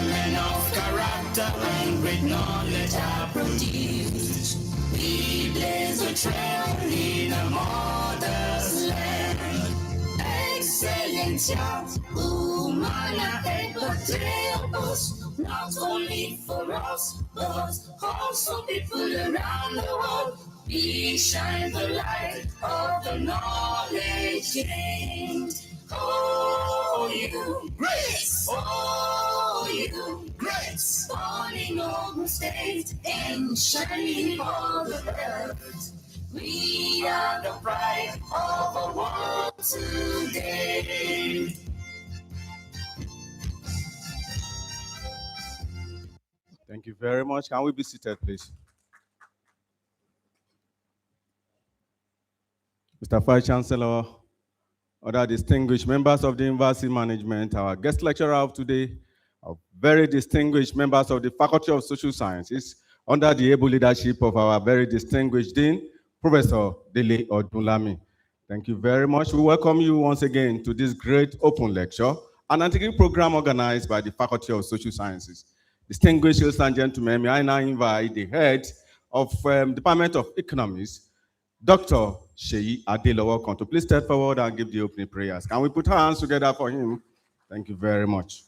Men of character and great knowledge are produced. We blaze a trail in a mother's land. Excellencia, humana e patriotous, not only for us, but also people around the world. We shine the light of the knowledge gained. Oh, you grace! Oh, you grace! Born in Ogun State and shining all the earth. We are the pride of the world today. Thank you very much. Can we be seated, please? Mr. Vice Chancellor, other distinguished members of the university management, our guest lecturer of today, our very distinguished members of the Faculty of Social Sciences, under the able leadership of our very distinguished Dean, Professor Dele Odunlami. Thank you very much. We welcome you once again to this great open lecture, an antiquity program organized by the Faculty of Social Sciences. Distinguished ladies and gentlemen, may I now invite the head of Department of Economics, Dr. Sheyi Adelowo, to please step forward and give the opening prayers. Can we put our hands together for him? Thank you very much.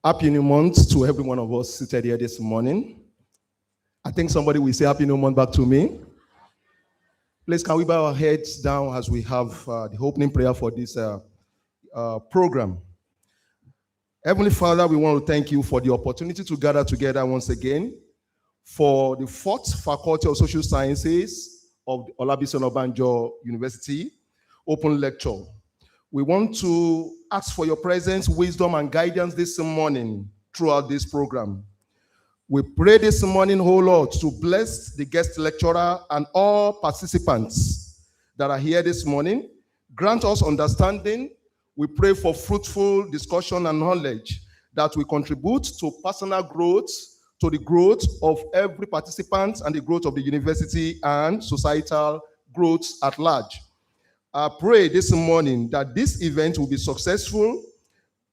Happy New Month to every one of us seated here this morning. I think somebody will say Happy New Month back to me. Please, can we bow our heads down as we have the opening prayer for this program. Heavenly Father, we want to thank you for the opportunity to gather together once again for the 4th Faculty of Social Sciences of the Olabisi Onabanjo University open lecture. We want to ask for your presence, wisdom, and guidance this morning throughout this program. We pray this morning, oh Lord, to bless the guest lecturer and all participants that are here this morning. Grant us understanding. We pray for fruitful discussion and knowledge that will contribute to personal growth, to the growth of every participant and the growth of the university and societal growth at large. I pray this morning that this event will be successful,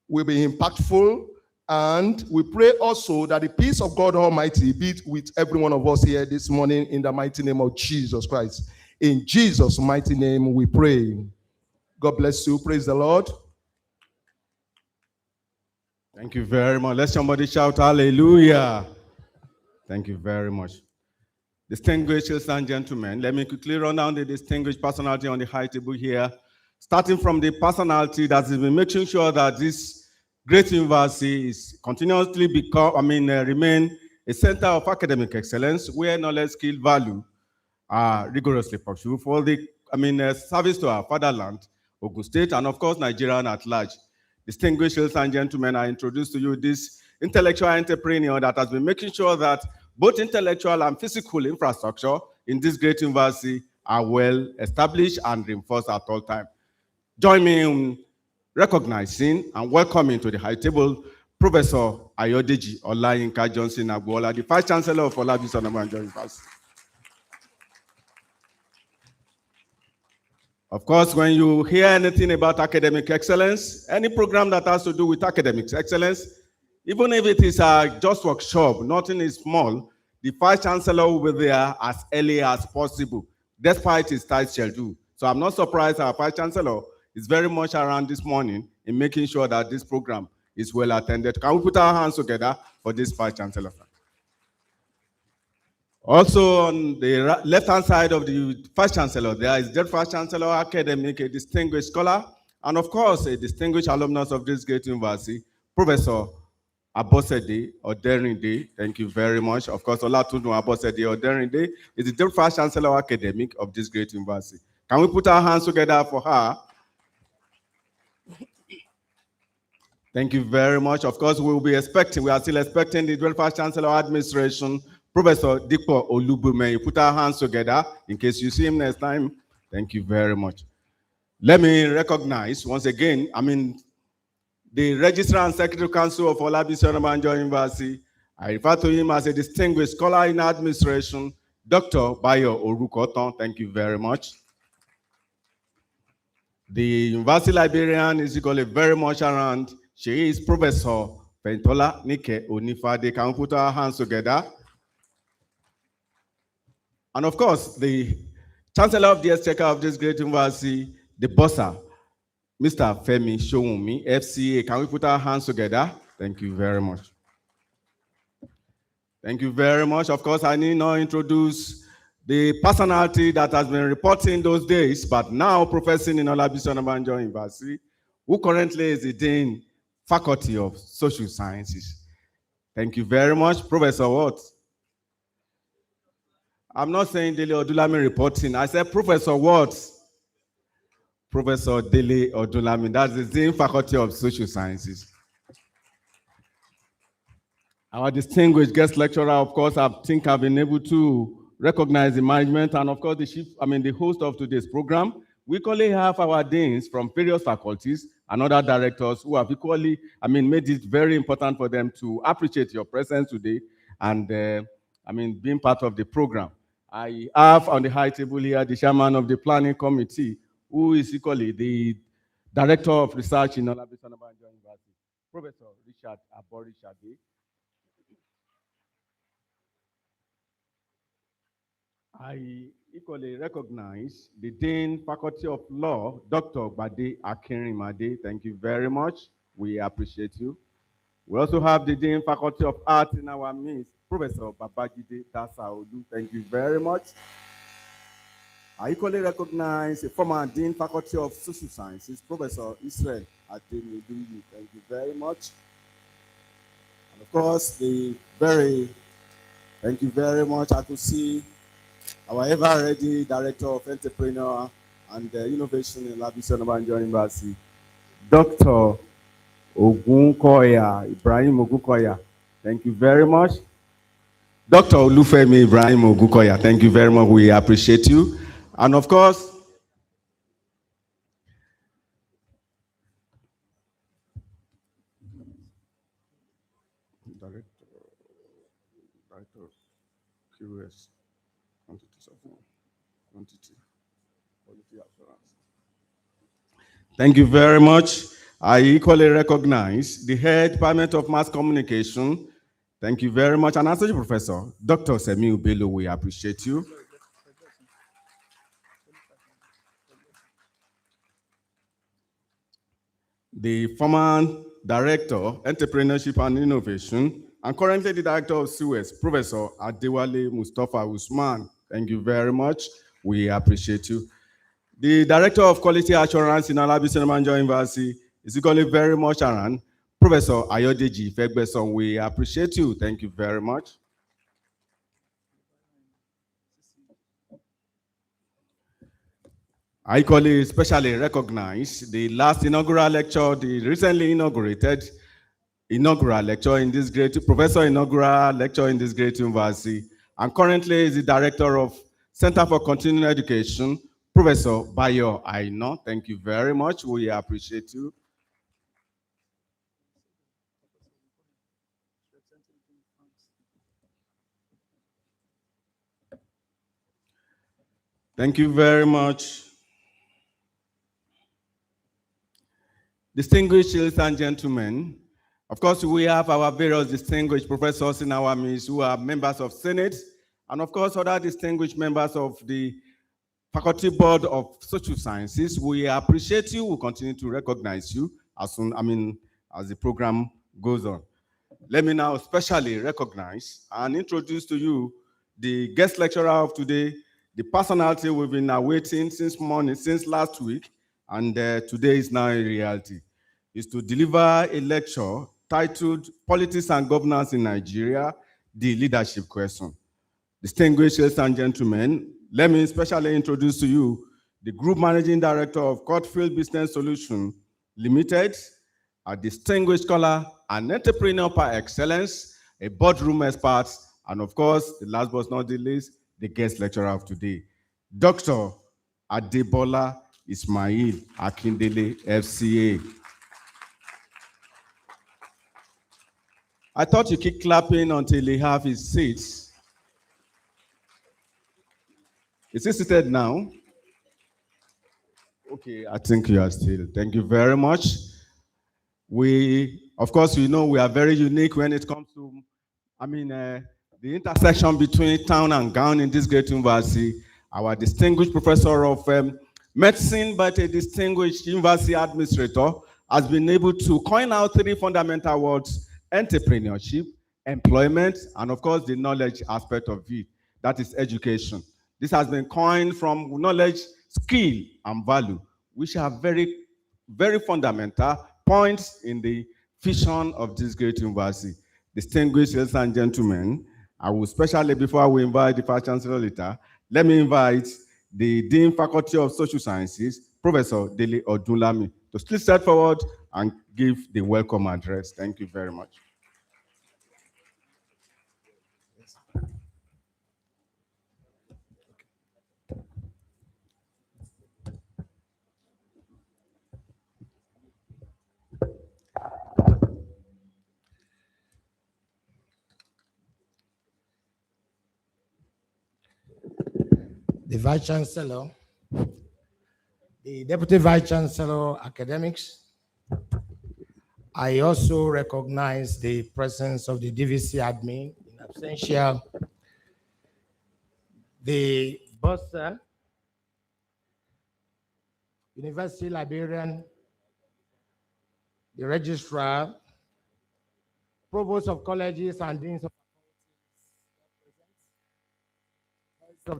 will be impactful, and we pray also that the peace of God Almighty be with every one of us here this morning in the mighty name of Jesus Christ. In Jesus' mighty name we pray. God bless you. Praise the Lord. Thank you very much. Let somebody shout hallelujah. Thank you very much. Distinguished ladies and gentlemen, let me quickly run down the distinguished personality on the high table here, starting from the personality that has been making sure that this great university is continuously remain a center of academic excellence where knowledge, skill, value are rigorously pursued for the service to our fatherland, Ogun State, and of course, Nigeria at large. Distinguished ladies and gentlemen, I introduce to you this intellectual entrepreneur that has been making sure that both intellectual and physical infrastructure in this great university are well established and reinforced at all times. Join me in recognizing and welcoming to the high table Professor Ayodeji Olayinka Johnson Agbola, the Vice Chancellor of Olabisi Onabanjo University. Of course, when you hear anything about academic excellence, any program that has to do with academic excellence, even if it is just workshop, nothing is small, the Vice Chancellor will be there as early as possible, despite his tight schedule. So I'm not surprised our Vice Chancellor is very much around this morning in making sure that this program is well attended. Can we put our hands together for this Vice Chancellor? Also, on the left-hand side of the Vice Chancellor, there is the Vice Chancellor Academic, a distinguished scholar, and of course, a distinguished alumnus of this great university, Professor Abosede Oderinde. Thank you very much. Of course, Olatundu Abosede Oderinde is the Vice Chancellor Academic of this great university. Can we put our hands together for her? Thank you very much. Of course, we are still expecting the Vice Chancellor Administration, Professor Dikpo Olubume. You put our hands together in case you see him next time. Thank you very much. Let me recognize once again, the Registrar and Secretary Council of Olabisi Onabanjo University. I refer to him as a distinguished scholar in administration, Dr. Bayo Orukoton. Thank you very much. The University Librarian is equally very much around. She is Professor Pentola Nike Onifade. Can we put our hands together? And of course, the Chancellor of the Exchequer of this great university, the Bossa, Mr. Femi Showumi, FCA. Can we put our hands together? Thank you very much. Thank you very much. Of course, I need not introduce the personality that has been reporting those days, but now professing in Olabisi Onabanjo University, who currently is the Dean Faculty of Social Sciences. Thank you very much. Professor what? I'm not saying Dele Odulami reporting. I said Professor what? Professor Dele Odulami. That's the Dean Faculty of Social Sciences. Our distinguished guest lecturer, of course, I think I've been able to recognize the management and, of course, the host of today's program. We equally have our deans from various faculties and other directors who have equally, made it very important for them to appreciate your presence today and, being part of the program. I have on the high table here the chairman of the planning committee, who is equally the director of research in Olabisi Onabanjo University, Professor Richard Aborisade. I equally recognize the Dean Faculty of Law, Dr. Bade Akinrimade. Thank you very much. We appreciate you. We also have the Dean Faculty of Arts in our midst, Professor Babajide Dasaolu. Thank you very much. I equally recognize the former Dean Faculty of Social Sciences, Professor Israel Adeniduyi. Thank you very much. And of course, thank you very much. I could see our ever-ready Director of Entrepreneur and Innovation in Olabisi Onabanjo University, Dr. Ogunkoya, Ibrahim Ogunkoya. Thank you very much. Dr. Olufemi Ibrahim Ogunkoya, thank you very much. We appreciate you. And of course, Director QS. Thank you very much. I equally recognize the head department of mass communication. Thank you very much. And associate professor, Dr. Semiu Bello, we appreciate you. The former director, entrepreneurship and innovation, and currently the director of SUES, Professor Adewale Mustafa Usman. Thank you very much. We appreciate you. The Director of Quality Assurance in Olabisi Onabanjo University is equally very much around, Professor Ayodeji Ifegbeson. We appreciate you. Thank you very much. I equally especially recognize the last inaugural lecture, the recently inaugurated inaugural lecture in this great, Professor inaugural lecture in this great university, and currently is the Director of Center for Continuing Education, Professor Bayo Aino. Thank you very much. We appreciate you. Thank you very much. Distinguished ladies and gentlemen, of course, we have our various distinguished professors in our midst who are members of Senate, and of course, other distinguished members of the Faculty Board of Social Sciences. We appreciate you. We'll continue to recognize you as the program goes on. Let me now especially recognize and introduce to you the guest lecturer of today, the personality we've been awaiting since last week, and today is now a reality. Is to deliver a lecture titled Politics and Governance in Nigeria, the Leadership Question. Distinguished ladies and gentlemen, let me especially introduce to you the Group Managing Director of Cutfield Business Solutions Limited, a distinguished scholar, an entrepreneur par excellence, a boardroom expert, and of course, the last but not the least, the guest lecturer of today, Dr. Adebola Ismail Akindele, FCA. I thought you keep clapping until he have his seat. Is he seated now? Okay, I think you are still. Thank you very much. Of course, we know we are very unique when it comes to, the intersection between town and gown in this great university. Our distinguished professor of medicine, but a distinguished university administrator, has been able to coin out 3 fundamental words: entrepreneurship, employment, and of course, the knowledge aspect of it. That is education. This has been coined from knowledge, skill, and value, which are very, very fundamental points in the vision of this great university. Distinguished ladies and gentlemen, I will especially, before we invite the Vice Chancellor later, let me invite the Dean Faculty of Social Sciences, Professor Dele Odunlami, to please step forward and give the welcome address. Thank you very much. The Vice Chancellor, the Deputy Vice Chancellor, Academics. I also recognize the presence of the DVC admin in absentia, the bursar, University Librarian, the Registrar, Provost of Colleges and Deans of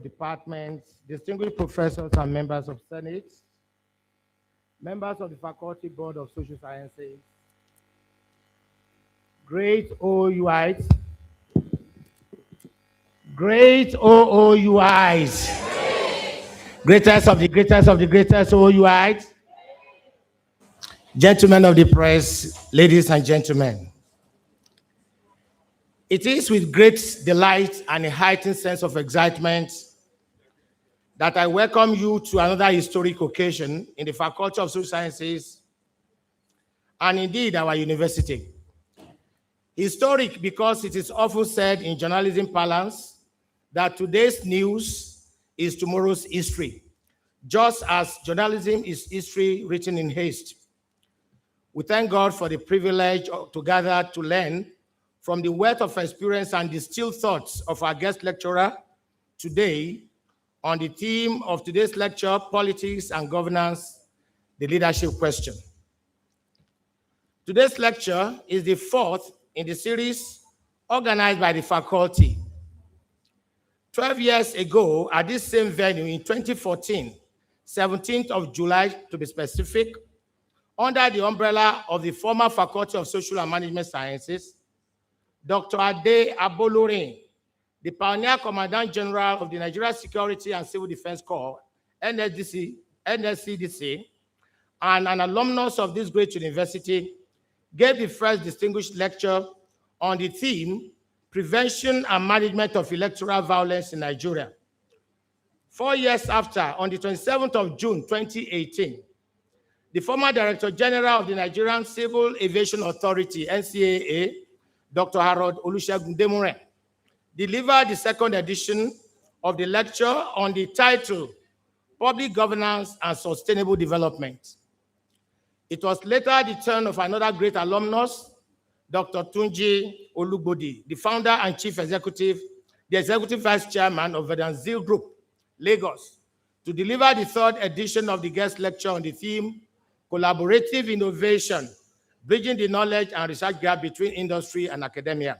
departments, distinguished professors and members of Senate, members of the Faculty Board of Social Sciences, great OOUIs, great OOUIs, greatest of the greatest of the greatest OOUIs, gentlemen of the press, ladies and gentlemen. It is with great delight and a heightened sense of excitement that I welcome you to another historic occasion in the Faculty of Social Sciences and indeed our university. Historic because it is often said in journalism parlance that today's news is tomorrow's history, just as journalism is history written in haste. We thank God for the privilege to gather to learn from the wealth of experience and distilled thoughts of our guest lecturer today on the theme of today's lecture, Politics and Governance, the Leadership Question. Today's lecture is the 4th in the series organized by the faculty. 12 years ago, at this same venue in 2014, 17th of July to be specific, under the umbrella of the former Faculty of Social and Management Sciences, Dr. Ade Abolorin, the pioneer Commandant General of the Nigeria Security and Civil Defense Corps, NSCDC, and an alumnus of this great university, gave the first distinguished lecture on the theme, Prevention and Management of Electoral Violence in Nigeria. 4 years after, on the 27th of June 2018, the former Director General of the Nigerian Civil Aviation Authority, NCAA, Dr. Harold Olusegun Demure, delivered the second edition of the lecture on the title, Public Governance and Sustainable Development. It was later the turn of another great alumnus, Dr. Tunji Olugbodi, the founder and chief executive, the executive vice chairman of Vedanzil Group, Lagos, to deliver the third edition of the guest lecture on the theme, Collaborative Innovation, Bridging the Knowledge and Research Gap Between Industry and Academia.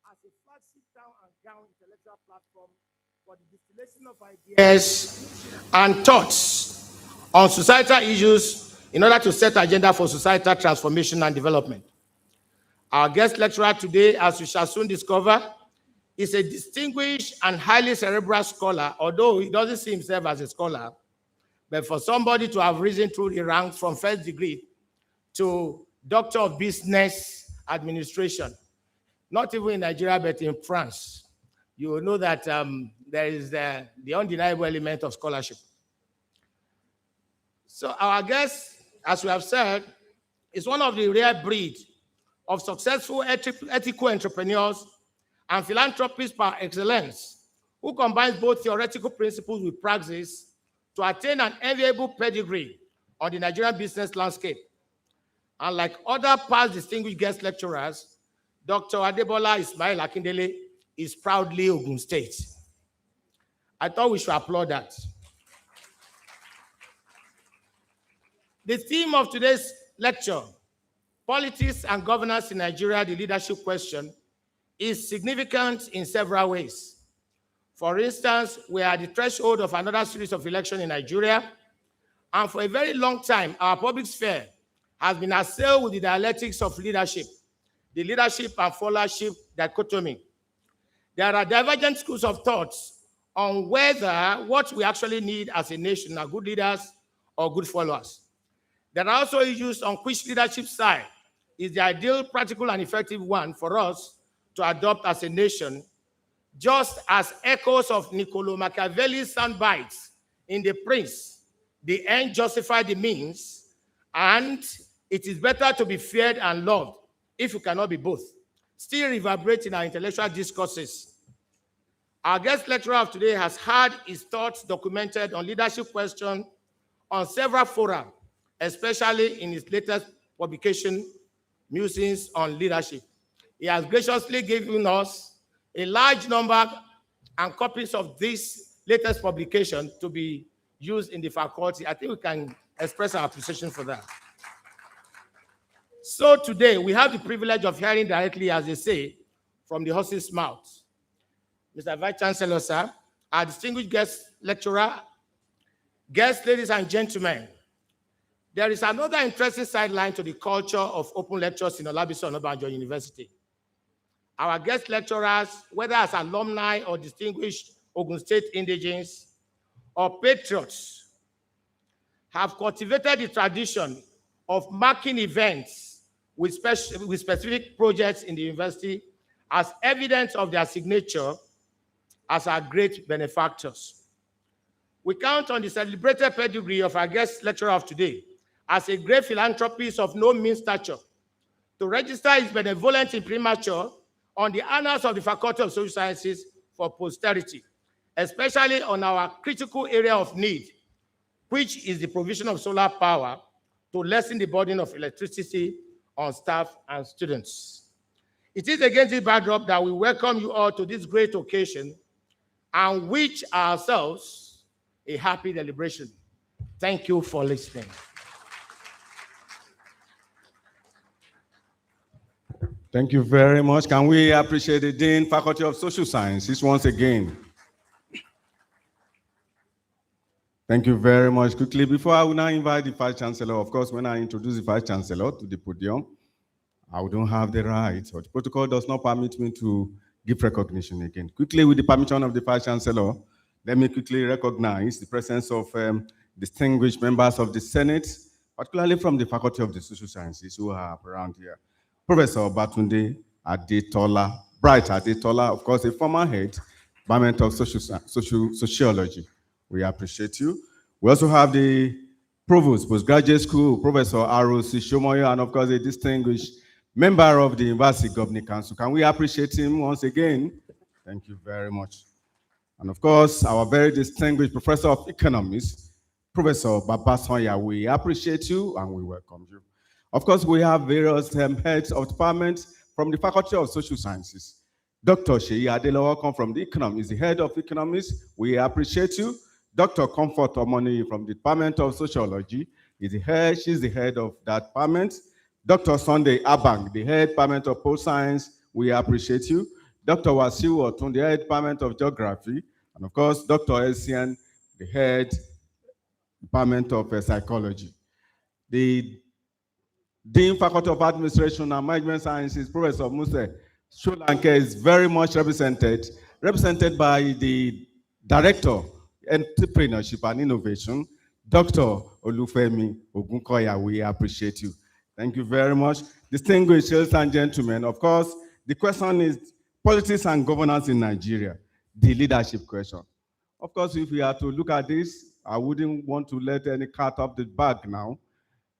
As a flagship town and gown intellectual platform for the distillation of ideas and thoughts on societal issues in order to set agenda for societal transformation and development. Our guest lecturer today, as we shall soon discover, is a distinguished and highly cerebral scholar, although he doesn't see himself as a scholar, but for somebody to have risen through the ranks from first degree to Doctor of Business Administration, not even in Nigeria, but in France, you will know that there is the undeniable element of scholarship. So our guest, as we have said, is one of the rare breed of successful ethical entrepreneurs and philanthropists par excellence, who combines both theoretical principles with practice to attain an enviable pedigree on the Nigerian business landscape. And like other past distinguished guest lecturers, Dr. Adebola Ismail Akindele is proudly Ogun State. I thought we should applaud that. The theme of today's lecture, Politics and Governance in Nigeria, the Leadership Question, is significant in several ways. For instance, we are at the threshold of another series of elections in Nigeria, and for a very long time, our public sphere has been assailed with the dialectics of leadership, the leadership and followership dichotomy. There are divergent schools of thoughts on whether what we actually need as a nation are good leaders or good followers. There are also issues on which leadership side is the ideal, practical, and effective one for us to adopt as a nation, just as echoes of Niccolo Machiavelli's soundbites in The Prince, the end justify the means, and it is better to be feared and loved if you cannot be both, still reverberate in our intellectual discourses. Our guest lecturer of today has had his thoughts documented on leadership questions on several fora, especially in his latest publication, Musings on Leadership. He has graciously given us a large number and copies of this latest publication to be used in the faculty. I think we can express our appreciation for that. So today, we have the privilege of hearing directly, as they say, from the horse's mouth. Mr. Vice Chancellor, sir, our distinguished guest lecturer, guests, ladies and gentlemen, there is another interesting sideline to the culture of open lectures in Olabisi Onabanjo University. Our guest lecturers, whether as alumni or distinguished Ogun State indigenes or patriots, have cultivated the tradition of marking events with specific projects in the university as evidence of their signature as our great benefactors. We count on the celebrated pedigree of our guest lecturer of today as a great philanthropist of no mean stature to register his benevolent imprimatur on the annals of the Faculty of Social Sciences for posterity, especially on our critical area of need, which is the provision of solar power to lessen the burden of electricity on staff and students. It is against this backdrop that we welcome you all to this great occasion and wish ourselves a happy deliberation. Thank you for listening. Thank you very much. Can we appreciate the Dean, Faculty of Social Sciences once again? Thank you very much. Quickly, before I will now invite the Vice Chancellor, of course, when I introduce the Vice Chancellor to the podium, I don't have the right, or the protocol does not permit me to give recognition again. Quickly, with the permission of the Vice Chancellor, let me quickly recognize the presence of distinguished members of the Senate, particularly from the Faculty of the Social Sciences who are around here. Professor Batunde Adetola, Bright Adetola, of course, a former head, Department of Sociology. We appreciate you. We also have the Provost, Postgraduate School, Professor R.O.C. Shomoyo, and of course, a distinguished member of the University Governing Council. Can we appreciate him once again? Thank you very much. And of course, our very distinguished Professor of Economics, Professor Babasonya, we appreciate you and we welcome you. Of course, we have various heads of departments from the Faculty of Social Sciences. Dr. Sheyi Adelowo come from the Economics, the head of Economics. We appreciate you. Dr. Comfort Omoni from the Department of Sociology is the head, she's the head of that department. Dr. Sunday Abang, the head department of Post Science, we appreciate you. Dr. Wasiu Otun, the head department of Geography, and of course, Dr. Esian, the head department of Psychology. The Dean Faculty of Administration and Management Sciences, Professor Muse Sholanke, is very much represented by the Director, Entrepreneurship and Innovation, Dr. Olufemi Ogunkoya. We appreciate you. Thank you very much. Distinguished ladies and gentlemen, of course, the question is politics and governance in Nigeria, the leadership question. Of course, if we are to look at this, I wouldn't want to let any cat off the bag now.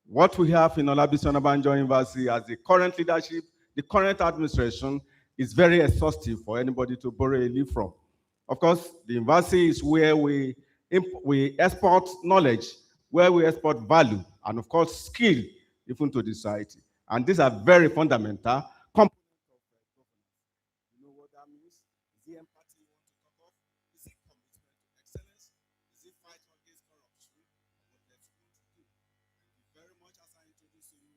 What we have in Olabisi Onabanjo University as the current leadership, the current administration, is very exhaustive for anybody to borrow a leaf from. Of course, the university is where we export knowledge, where we export value, and of course, skill, even to the society. And these are very fundamental components of governance. You know what that means? Is it empathy you want to talk of? Is it commitment to excellence? Is it fight against corruption? What else you want to do? Thank you very much as I introduce you.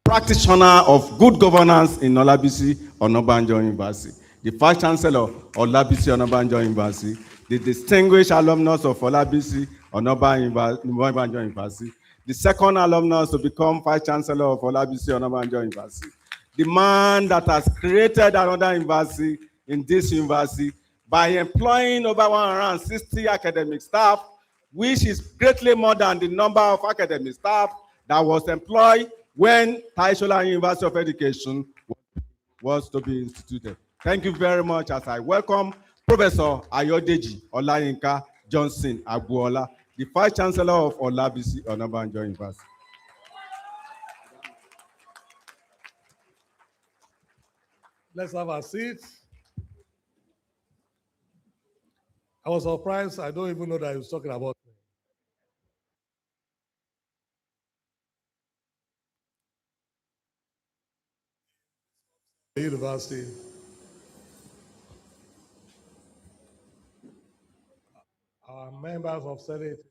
Practitioner of good governance in Olabisi Onabanjo University, the Vice Chancellor of Olabisi Onabanjo University, the distinguished alumnus of Olabisi Onabanjo University, the second alumnus to become Vice Chancellor of Olabisi Onabanjo University, the man that has created another university in this university by employing over 160 academic staff, which is greatly more than the number of academic staff that was employed when Taishola University of Education was to be instituted. Thank you very much as I welcome Professor Ayodeji Olayinka Johnson Agbuola, the Vice Chancellor of Olabisi Onabanjo University. Let's have a seat. I was surprised. I don't even know that he was talking about me. The university. Our members of Senate.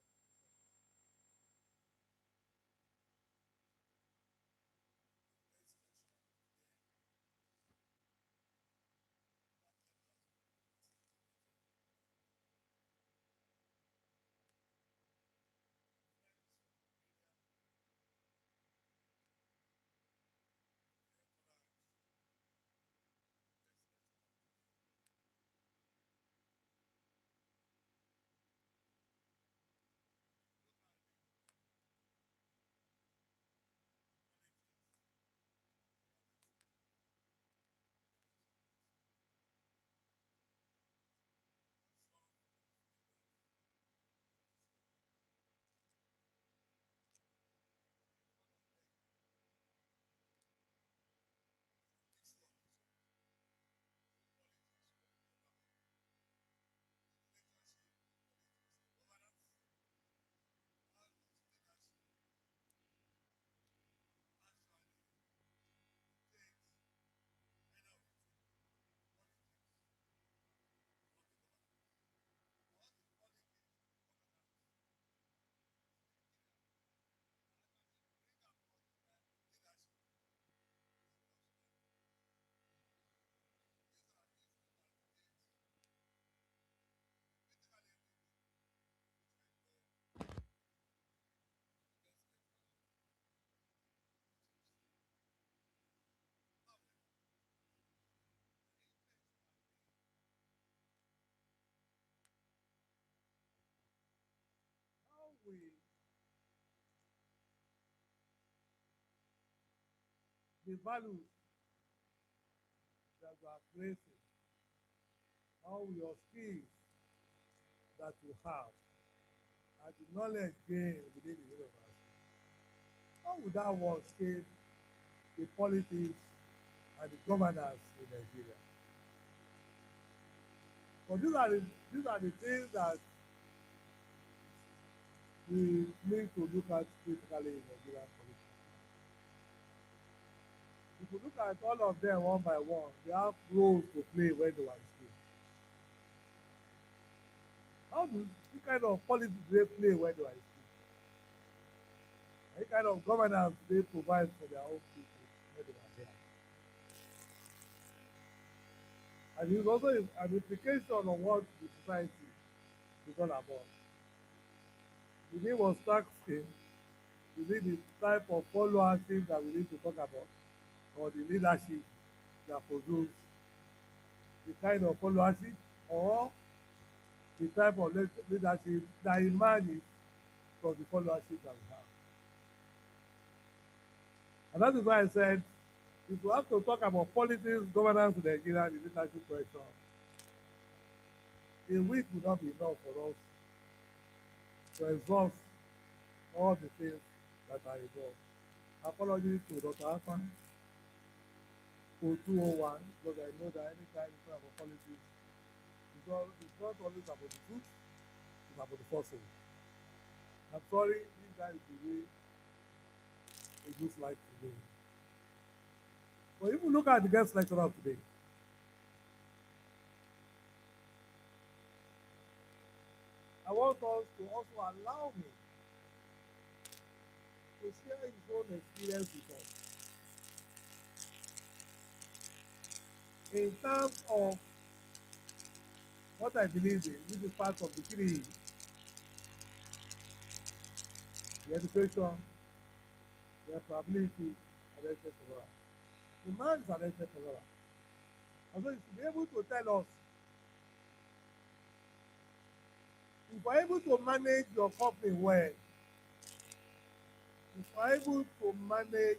the values that you are placing, all your skills that you have, and the knowledge gained within the university, how would that work shape the politics and the governance in Nigeria? But these are the things that we need to look at critically in Nigerian politics. If you look at all of them one by one, they have roles to play when they were in school. What kind of policy do they play when they were in school? What kind of governance do they provide for their own people when they were there? And it's also an implication on what the society is all about. The name was taxing, is it the type of followership that we need to talk about, or the leadership that produce the kind of followership, or the type of leadership that emerges from the followership that we have? And that is why I said, if we have to talk about politics, governance in Nigeria, the leadership question, a week would not be enough for us to exhaust all the things that are involved. Apologies to Dr. Afan for 201, because I know that anytime you talk about politics, it's not always about the truth, it's about the falsehood. I'm sorry if that is the way it looks like today. But if you look at the guest lecturer today, I want us to also allow him to share his own experience with us in terms of what I believe in, which is part of the 3 the education, the employability, and the entrepreneur. The man is an entrepreneur. And so he should be able to tell us, if you are able to manage your company well, if you are able to manage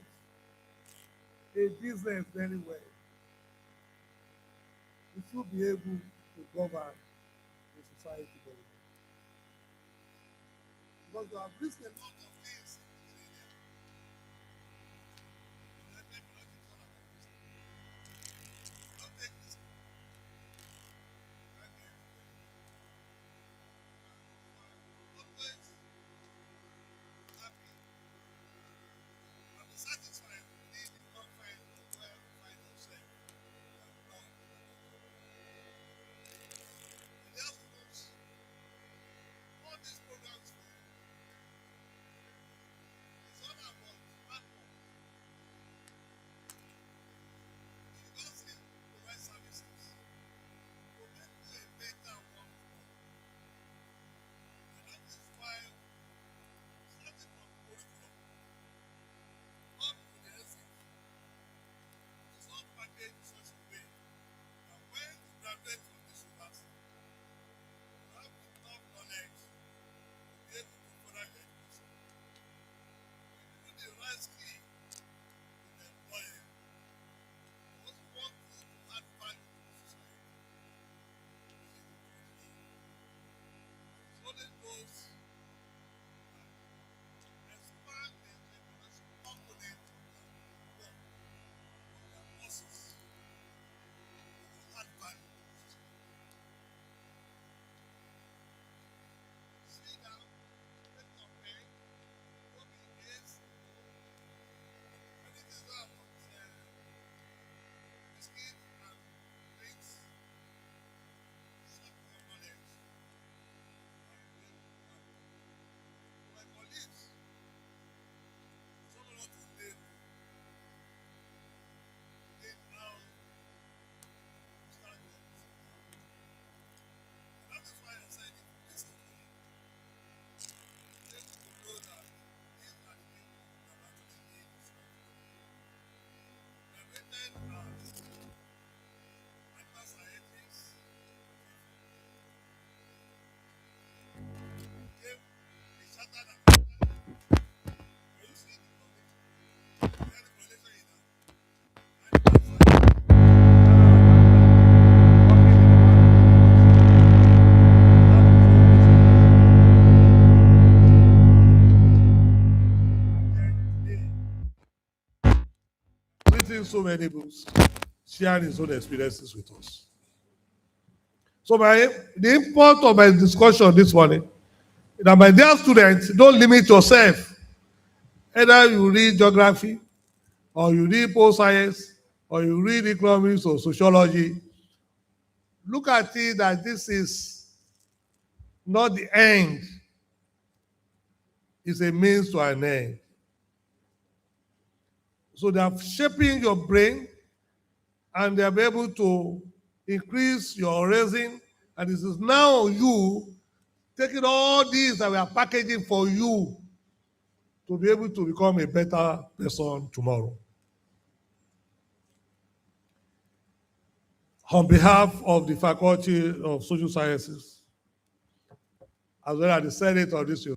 a business very well, you should be able to govern the society very well. Because you have risked a lot of things. so many books, sharing his own experiences with us. So the import of my discussion this morning is that, my dear students, don't limit yourself. Either you read geography, or you read pol science, or you read economics or sociology. Look at it that this is not the end. It's a means to an end. So they are shaping your brain, and they are able to increase your raising. And this is now you taking all these that we are packaging for you to be able to become a better person tomorrow. On behalf of the Faculty of Social Sciences, as well as the Senate of this university,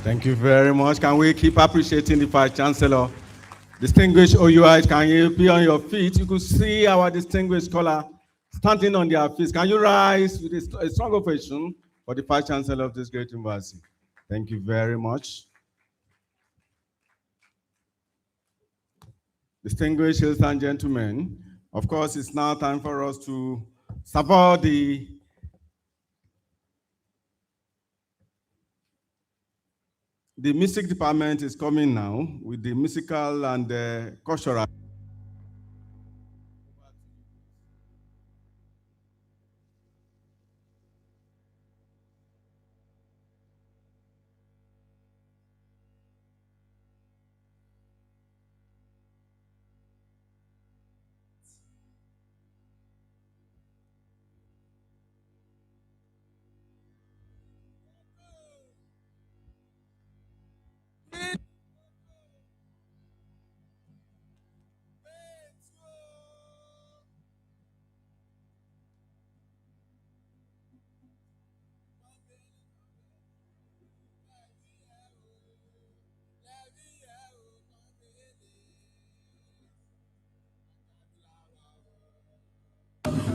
Thank you very much. Can we keep appreciating the Vice Chancellor? Distinguished OUIs, can you be on your feet? You could see our distinguished scholar standing on their feet. Can you rise with a strong ovation for the Vice Chancellor of this great university? Thank you very much. Distinguished ladies and gentlemen, of course, it's now time for us to support the music department is coming now with the musical and cultural.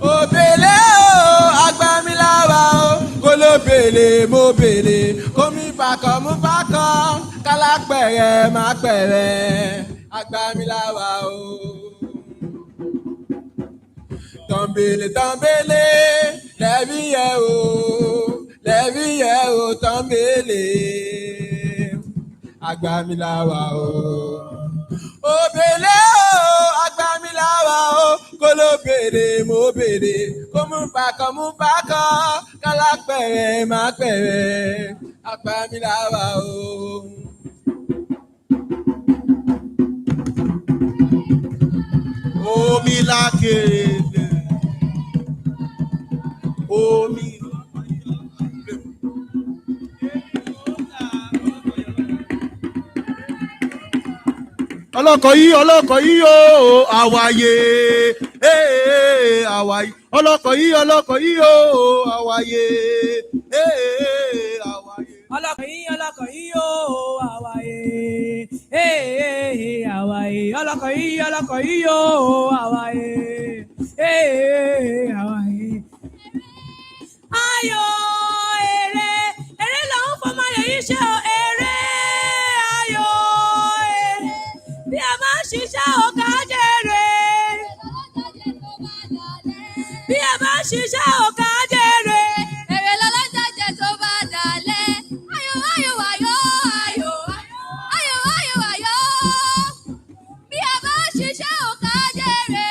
Obele o, agbamilawa o, kolobele mo bele, komi pakọ mu pakọ, kálápẹ̀rẹ̀ má pẹ̀rẹ̀, agbamilawa o. Tọ̀nbèlè tọ̀nbèlè, lẹ́bí yẹ o, tọ̀nbèlè, agbamilawa o. Obele o, agbamilawa o, kolobele mo bele, komu pakọ, kálápẹ̀rẹ̀ má pẹ̀rẹ̀, agbamilawa o. Omi lákèrè, omi. ọlọ́kọ̀ yìí o àwàyè àwàyè ọlọ́kọ̀ yìí o àwàyè àwàyè. ọlọ́kọ̀ yìí o àwàyè àwàyè ọlọ́kọ̀ yìí o àwàyè àwàyè. ayọ̀ èrè lòun fọmọ ayọ̀ yìí ṣe o èrè ayọ̀ èrè bí a máa ń ṣiṣẹ́ ọ̀gá jèrè bí a máa ń ṣiṣẹ́ ọ̀gá jèrè. èrè lọ́lọ́jàjẹ tó bá dalẹ̀ ayọ̀ ayọ̀ ayọ̀ ayọ̀ ayọ̀ ayọ̀ ayọ̀ bí a bá ṣiṣẹ́ ọ̀gá jèrè.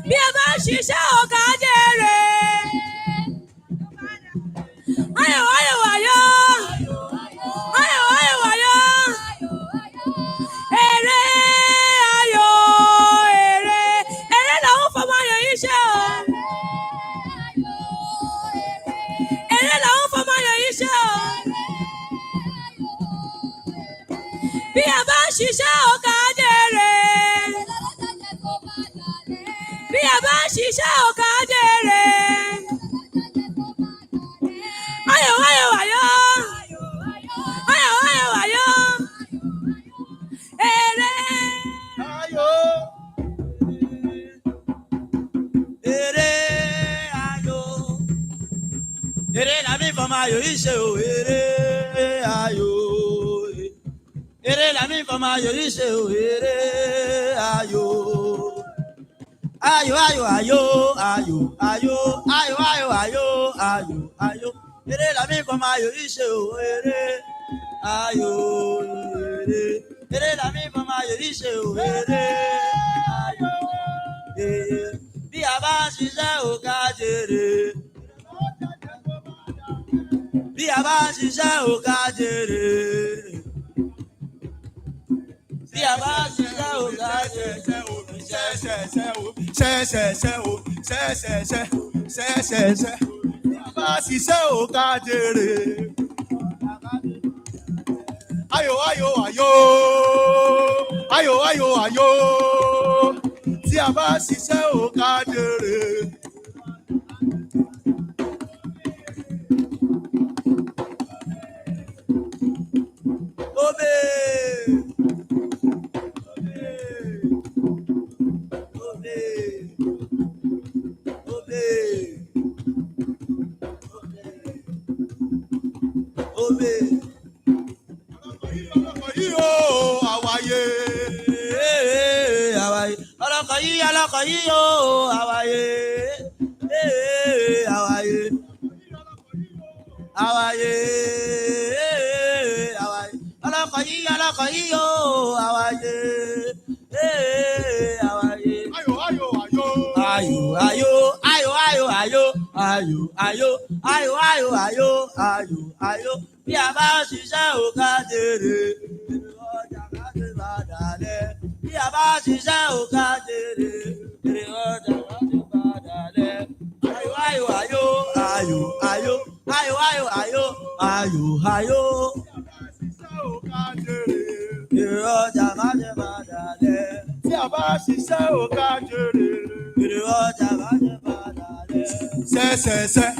bí a bá ṣiṣẹ́ ọ̀gá jèrè. ayọ̀ ayọ̀ ayọ̀ ayọ̀ ayọ̀ ayọ̀ èrè ayọ̀ èrè làwọn fọmọ ayọ̀ yìí ṣe o. èrè làwọn fọmọ ayọ̀ yìí ṣe o. bí a bá ṣiṣẹ́ ọ̀gá jèrè. bí a bá ṣiṣẹ́ ọ̀gá jèrè. ayọ̀ ayọ̀ ayọ̀ ayọ̀ ayọ̀ ayọ̀ èrè. Èrè làmì fọmọ ayò yìí ṣe o, èrè ayò. Èrè làmì fọmọ ayò yìí ṣe o, èrè ayò. Ayò ayò ayò ayò ayò ayò ayò ayò ayò ayò. Èrè làmì fọmọ ayò yìí ṣe o, èrè ayò. Èrè làmì fọmọ ayò yìí ṣe o, èrè ayò. Bí a bá ń ṣiṣẹ́ ò ká jèrè. Bí a bá ń ṣiṣẹ́ ò ká jèrè. Bí a bá ń ṣiṣẹ́ ò ká jèrè. Ṣẹ́ṣẹ́ṣẹ́ o, ṣẹ́ṣẹ́ṣẹ́, ṣẹ́ṣẹ́ṣẹ́. Bí a bá ṣiṣẹ́ ò ká jèrè. Ayò ayò ayò, ayò ayò ayò. Tí a bá ṣiṣẹ́ ò ká jèrè. Obe. Ọlọ́kọ̀ yìí o, àwáyé. Àwáyé. Àwáyé. Àwáyé. Ọlọ́kọ̀ yìí o, àwáyé. Àwáyé. Ayò ayò ayò. Ayò ayò ayò ayò ayò ayò ayò ayò ayò ayò ayò ayò. Bí a bá ṣiṣẹ́ ò ká jèrè. Ọjà ká ṣe bá dalẹ̀. Bí a bá ṣiṣẹ́ ò ká jèrè. Ọjà ká ṣe bá dalẹ̀. Ayò ayò ayò ayò ayò ayò ayò ayò ayò ayò. Ọjà ká ṣe bá dalẹ̀. Tí a bá ṣiṣẹ́ ò ká jèrè. Ọjà ká ṣe bá dalẹ̀. Ṣẹ́ṣẹ́ṣẹ́,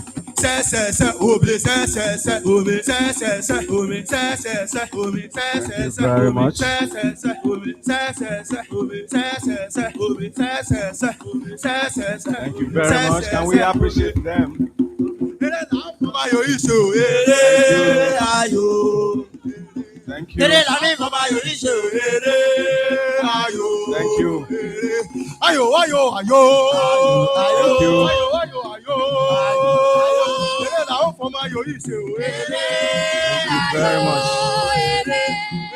ṣẹ́ṣẹ́ṣẹ́, omi, ṣẹ́ṣẹ́ṣẹ́, omi, ṣẹ́ṣẹ́ṣẹ́, omi, ṣẹ́ṣẹ́ṣẹ́, omi, ṣẹ́ṣẹ́ṣẹ́, very omi, much. ṣẹ́ṣẹ́ṣẹ́, omi, ṣẹ́ṣẹ́ṣẹ́, omi, ṣẹ́ṣẹ́ṣẹ́, omi, ṣẹ́ṣẹ́ṣẹ́, omi, ṣẹ́ṣẹ́ṣẹ́. Thank you very much. Can we appreciate them? Eré làwọn fọmọ ayò yìí ṣe o, eré ayò. Thank you. Èrè làmì fọmọ ayò yìí ṣe o, Eré ayò. Thank you. Ayò ayò ayò. Thank you. Ayò ayò ayò. Eré làwọn fọmọ ayò yìí ṣe o, eré. Thank you very much.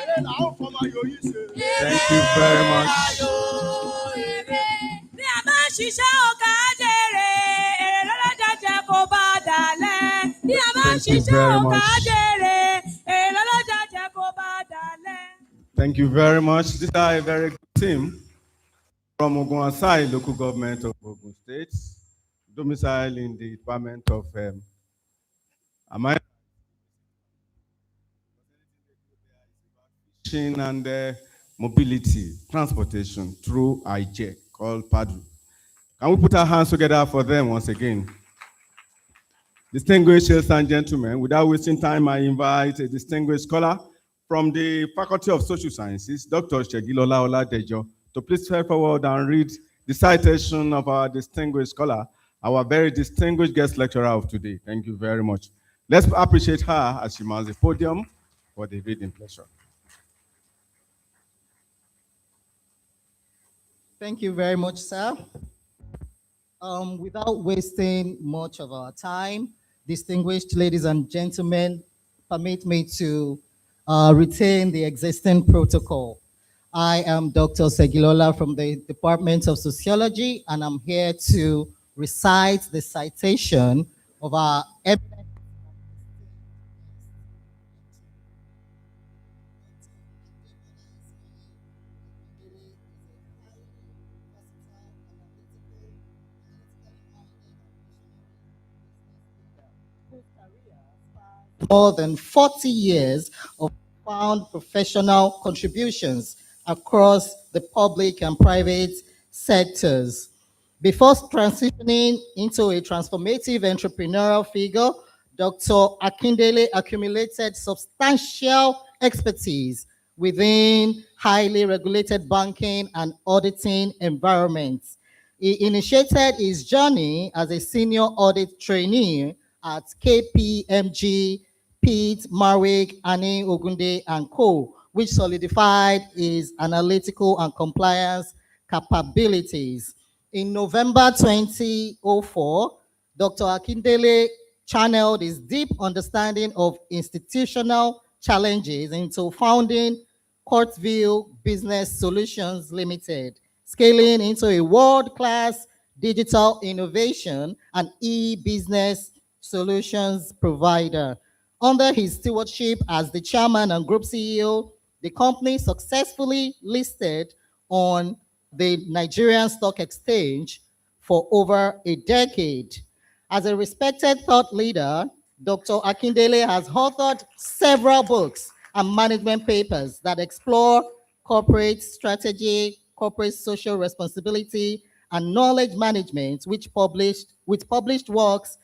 Eré làwọn fọmọ ayò yìí ṣe. Thank you very much. Bí a bá ń ṣiṣẹ́ ò ká jèrè, èrè lọ́lọ́jà jẹ́ kó bá dalẹ̀. Bí a bá ń Thank you ṣiṣẹ́ very ò ká much. jèrè, èrè lọ́lọ́jà jẹ́ kó bá dalẹ̀. Thank you very much. These are a very good team from Ogunwasai local government of Ogun State, domiciled in the department of fishing and mobility, transportation through IJ called PADU. Can we put our hands together for them once again? Distinguished ladies and gentlemen, without wasting time, I invite a distinguished scholar from the Faculty of Social Sciences, Dr. Segilola Oladejo, to please step forward and read the citation of our distinguished scholar, our very distinguished guest lecturer of today. Thank you very much. Let's appreciate her as she mounts the podium for the reading pleasure. Thank you very much, sir. Without wasting much of our time, distinguished ladies and gentlemen, permit me to retain the existing protocol. I am Dr. Segilola from the Department of Sociology, and I'm here to recite the citation of our more than 40 years of profound professional contributions across the public and private sectors. Before transitioning into a transformative entrepreneurial figure, Dr. Akindele accumulated substantial expertise within highly regulated banking and auditing environments. He initiated his journey as a senior audit trainee at KPMG, Pete, Marwick, Annie Ogunde, and Co., which solidified his analytical and compliance capabilities. In November 2004, Dr. Akindele channeled his deep understanding of institutional challenges into founding Courtview Business Solutions Limited, scaling into a world-class digital innovation and e-business solutions provider. Under his stewardship as the chairman and group CEO, the company successfully listed on the Nigerian Stock Exchange for over a decade. As a respected thought leader, Dr. Akindele has authored several books and management papers that explore corporate strategy, corporate social responsibility, and knowledge management, with published works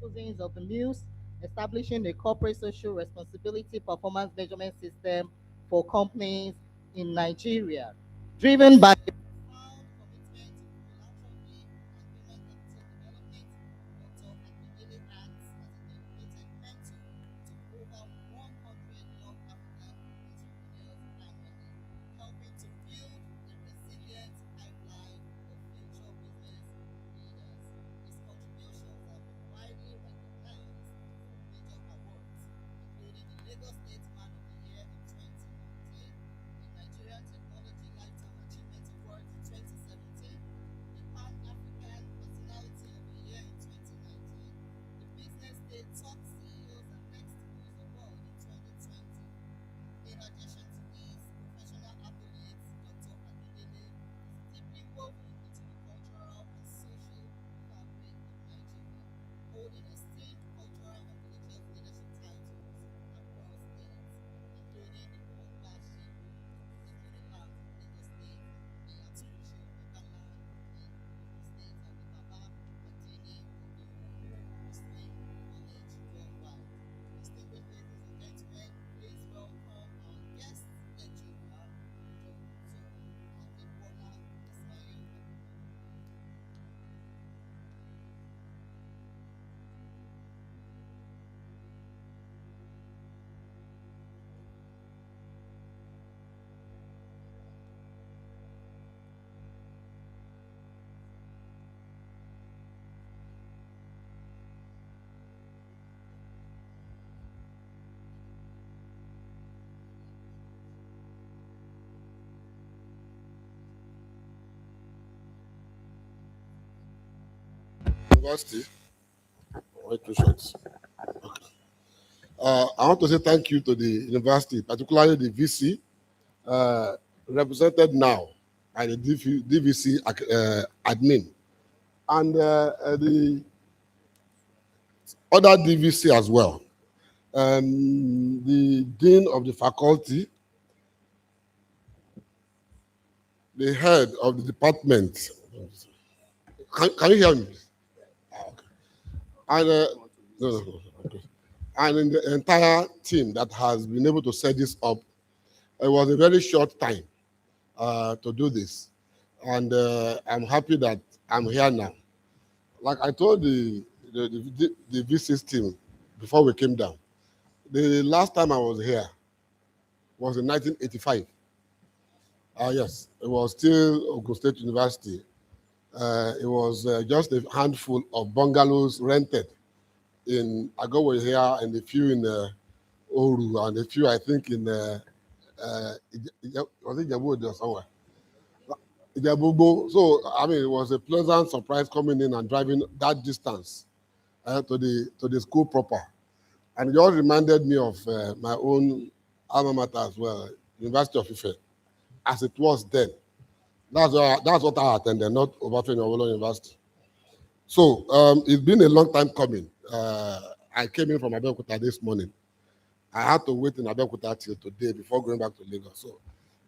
thousands of the Muse, establishing a corporate social responsibility performance measurement system for companies in Nigeria, driven by a profound commitment to philanthropy and human capital development. Dr. Akindele acts as a dedicated mentor to over 100 young African entrepreneurs annually, helping to build a resilient pipeline of future business leaders. His contributions have been widely recognized through major awards, including the Lagos State Man of the Year in 2019, the Nigerian Technology Lifetime Achievement Award in 2017, the Pan-African Personality of the Year in 2019, the Business Day Top CEOs and Next Moves Award in 2020. In addition to these professional accolades, Dr. Akindele is deeply woven into the cultural and social fabric of Nigeria, holding esteemed cultural and religious leadership titles across states, including the world-class Shibu, Ikiriland, Lagos State, the Aturushi of Ibadan in Ogun State, and the Baba Adini of the Muslim College worldwide. Distinguished ladies and gentlemen, please welcome our guest lecturer, Dr. Adebola Ismail. University. Wait, 2 shots. Okay. I want to say thank you to the university, particularly the VC, represented now by the DVC admin, and the other DVC as well, the dean of the faculty, the head of the department. Can you hear me? Okay. And no. Okay. And in the entire team that has been able to set this up. It was a very short time to do this. And I'm happy that I'm here now. Like I told the VC's team before we came down, the last time I was here was in 1985. Yes, it was still Ogun State University. It was just a handful of bungalows rented in Agogo here and a few in Oru and a few, I think, in was it Jabu or somewhere? Jabugo. So, I mean, it was a pleasant surprise coming in and driving that distance to the school proper. And it just reminded me of my own alma mater as well, University of Ife, as it was then. That's what I attended, not Obafemi Awolowo University. So it's been a long time coming. I came in from Abeokuta this morning. I had to wait in Abeokuta till today before going back to Lagos. So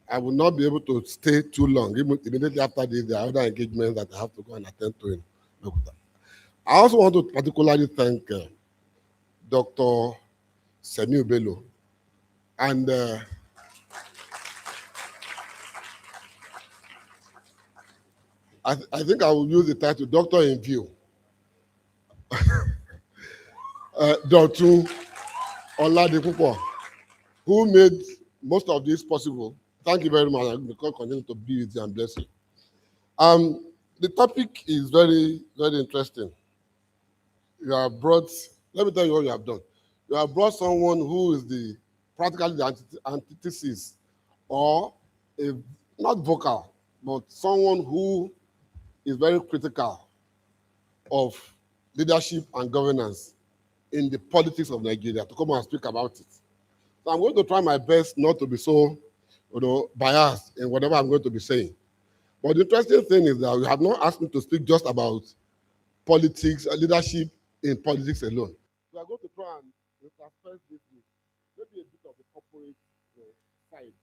I will not be able to stay too long. Immediately after this, there are other engagements that I have to go and attend to in Abeokuta. I also want to particularly thank Dr. Semiu Bello. And I think I will use the title Doctor in View. Dr. Oladipupo, who made most of this possible. Thank you very much. God continue to be with you and bless you. The topic is very, very interesting. You have brought, let me tell you what you have done. You have brought someone who is practically the antithesis, or not vocal, but someone who is very critical of leadership and governance in the politics of Nigeria, to come and speak about it. So I'm going to try my best not to be so biased in whatever I'm going to be saying. But the interesting thing is that you have not asked me to speak just about politics, leadership in politics alone. We are going to try and intersperse this with maybe a bit of the corporate side.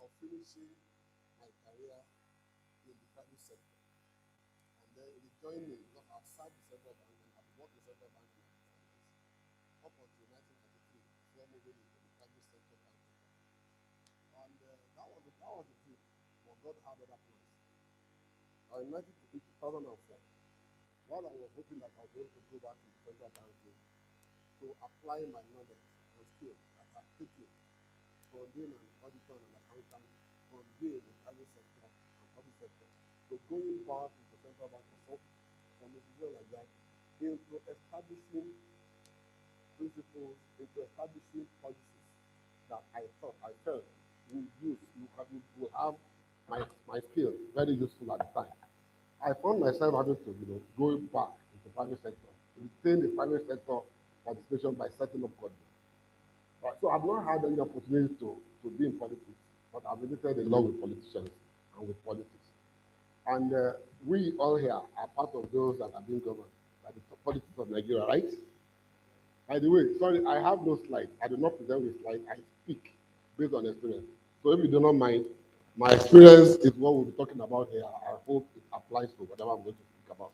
Of finishing my career in the private sector and then rejoining, because I've served the central bank and I've worked in the central bank up until 1993, before moving into the private sector banking. And that was the dream, but God had other plans. In 2004, while I was hoping that I was going to go back to the central banking to apply my knowledge and skills that I've taken from being an auditor and an accountant, from being in the private sector and public sector, to going back into central bank or from a situation like that, into establishing principles, into establishing policies that I felt will have my skill very useful at the time. I found myself having to go back into the private sector, retain the private sector participation by setting up companies. So I've not had any opportunity to be in politics, but I've related a lot with politicians and with politics. And we all here are part of those that are being governed by the politics of Nigeria, right? By the way, sorry, I have no slides. I do not present with slides. I speak based on experience. So if you do not mind, my experience is what we'll be talking about here. I hope it applies to whatever I'm going to speak about.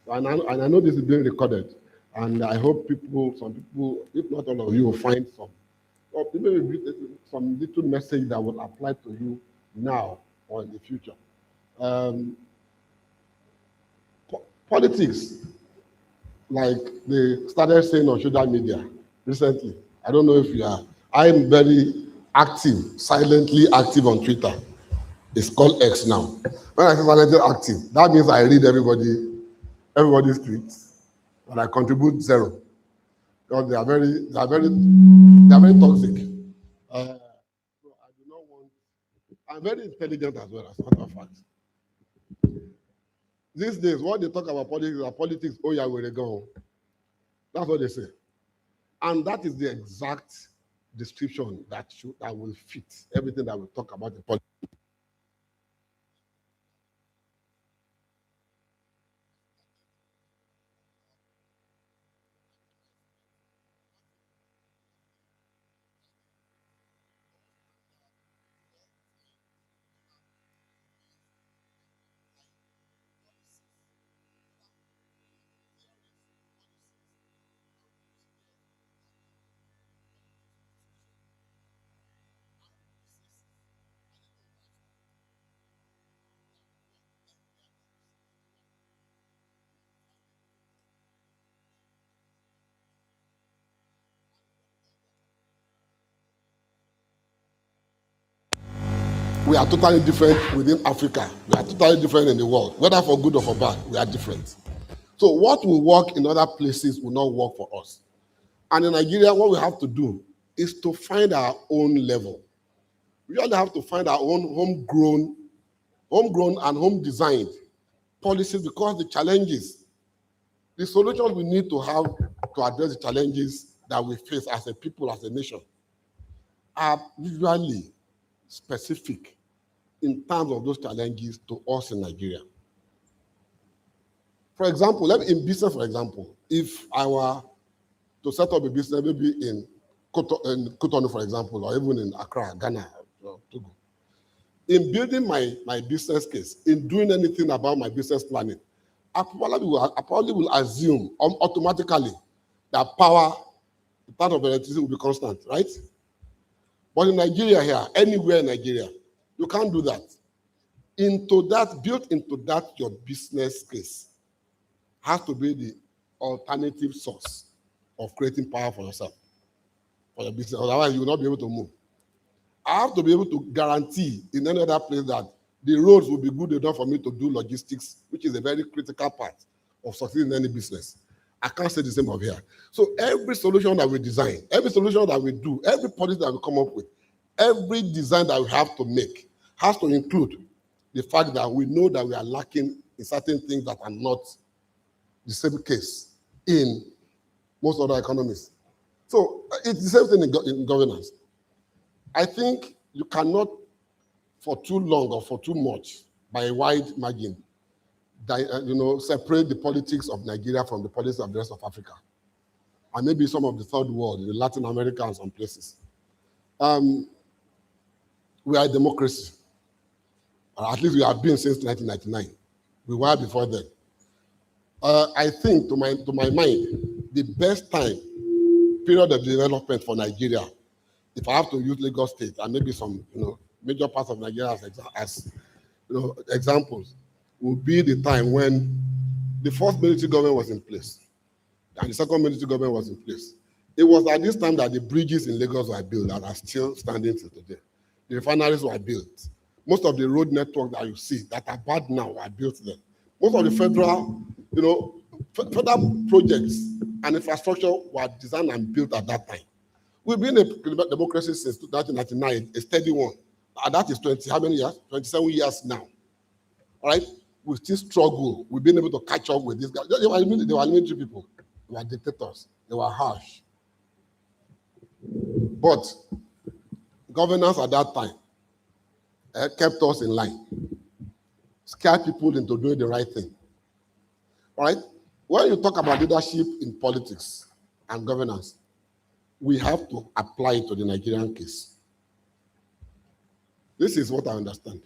And I know this is being recorded, and I hope some people, if not all of you, will find maybe some little message that will apply to you now or in the future. Politics, like they started saying on social media recently. I don't know if you are. I'm very active, silently active on Twitter. It's called X now. When I say silently active, that means I read everybody's tweets, and I contribute zero. Because they are very toxic. So I do not want. I'm very intelligent as well, as a matter of fact. These days, what they talk about politics, oh yeah, where they go. That's what they say. And that is the exact description that will fit everything that we talk about in politics. we are totally different within Africa. We are totally different in the world. Whether for good or for bad, we are different. So what will work in other places will not work for us. And in Nigeria, what we have to do is to find our own level. We really have to find our own homegrown and home-designed policies, because the challenges, the solutions we need to have to address the challenges that we face as a people, as a nation, are usually specific in terms of those challenges to us in Nigeria. For example, in business, for example, if I were to set up a business maybe in Cotonou, for example, or even in Accra, Ghana, or Togo, in building my business case, in doing anything about my business planning, I probably will assume automatically that power, the part of electricity will be constant, right? But in Nigeria here, anywhere in Nigeria, you can't do that. Built into that, your business case has to be the alternative source of creating power for yourself, for your business. Otherwise, you will not be able to move. I have to be able to guarantee in any other place that the roads will be good enough for me to do logistics, which is a very critical part of succeeding in any business. I can't say the same of here. So every solution that we design, every solution that we do, every policy that we come up with, every design that we have to make has to include the fact that we know that we are lacking in certain things that are not the same case in most other economies. So it's the same thing in governance. I think you cannot, for too long or for too much, by a wide margin, separate the politics of Nigeria from the politics of the rest of Africa, and maybe some of the third world, in Latin America and some places. We are a democracy, or at least we have been since 1999. We were before then. I think, to my mind, the best period of development for Nigeria, if I have to use Lagos State and maybe some major parts of Nigeria as examples, will be the time when the first military government was in place and the second military government was in place. It was at this time that the bridges in Lagos were built that are still standing till today. The refineries were built. Most of the road network that you see that are bad now were built then. Most of the federal projects and infrastructure were designed and built at that time. We've been a democracy since 1999, a steady one. And that is 27 years now. All right? We still struggle. We've been able to catch up with these guys. They were military people. They were dictators. They were harsh. But governance at that time kept us in line, scared people into doing the right thing. All right? When you talk about leadership in politics and governance, we have to apply it to the Nigerian case. This is what I understand.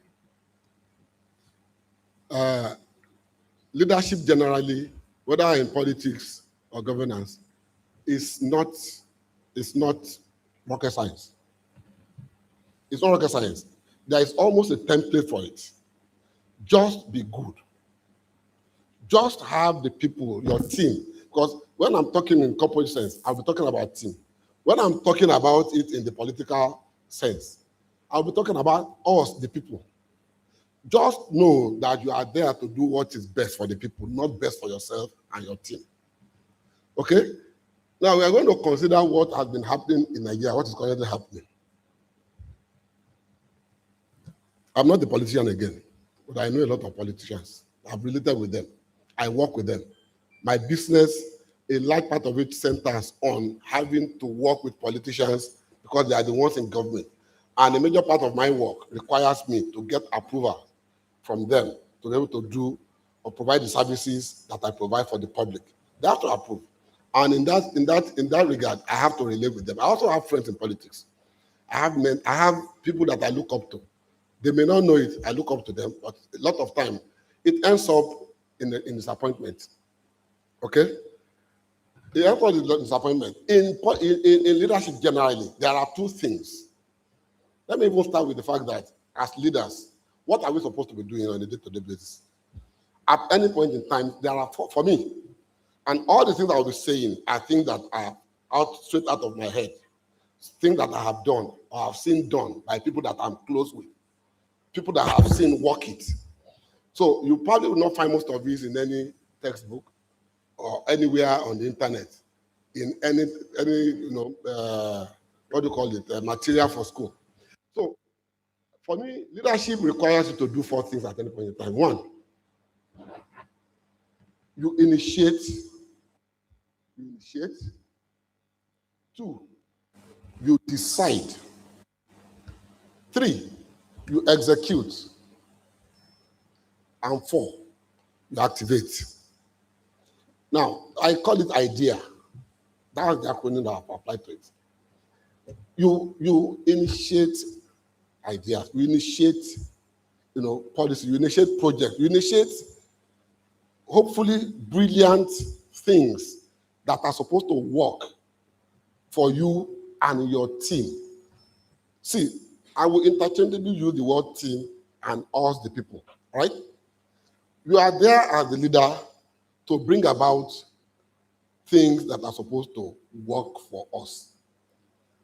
Leadership generally, whether in politics or governance, is not rocket science. It's not rocket science. There is almost a template for it. Just be good. Just have the people, your team. Because when I'm talking in corporate sense, I'll be talking about team. When I'm talking about it in the political sense, I'll be talking about us, the people. Just know that you are there to do what is best for the people, not best for yourself and your team. Okay? Now we are going to consider what has been happening in Nigeria, what is currently happening. I'm not a politician again, but I know a lot of politicians. I've related with them. I work with them. My business, a large part of it centers on having to work with politicians because they are the ones in government. And a major part of my work requires me to get approval from them to be able to do or provide the services that I provide for the public. They have to approve. And in that regard, I have to relate with them. I also have friends in politics. I have people that I look up to. They may not know it, I look up to them, but a lot of time it ends up in disappointment. Okay? It ends up in disappointment. In leadership generally, there are two things. Let me even start with the fact that as leaders, what are we supposed to be doing on a day-to-day basis? At any point in time, there are, for me, and all the things I will be saying are things that are straight out of my head, things that I have done or have seen done by people that I'm close with. people that have seen work it. So you probably will not find most of these in any textbook or anywhere on the internet, in any what do you call it, material for school. So for me, leadership requires you to do 4 things at any point in time. 1, you initiate. 2, you decide. 3, you execute. And 4, you activate. Now, I call it IDEA. That's the acronym that I've applied to it. You initiate ideas, you initiate, policy, you initiate projects, you initiate hopefully brilliant things that are supposed to work for you and your team. See, I will interchangeably use the word team and us, the people, right? You are there as the leader to bring about things that are supposed to work for us.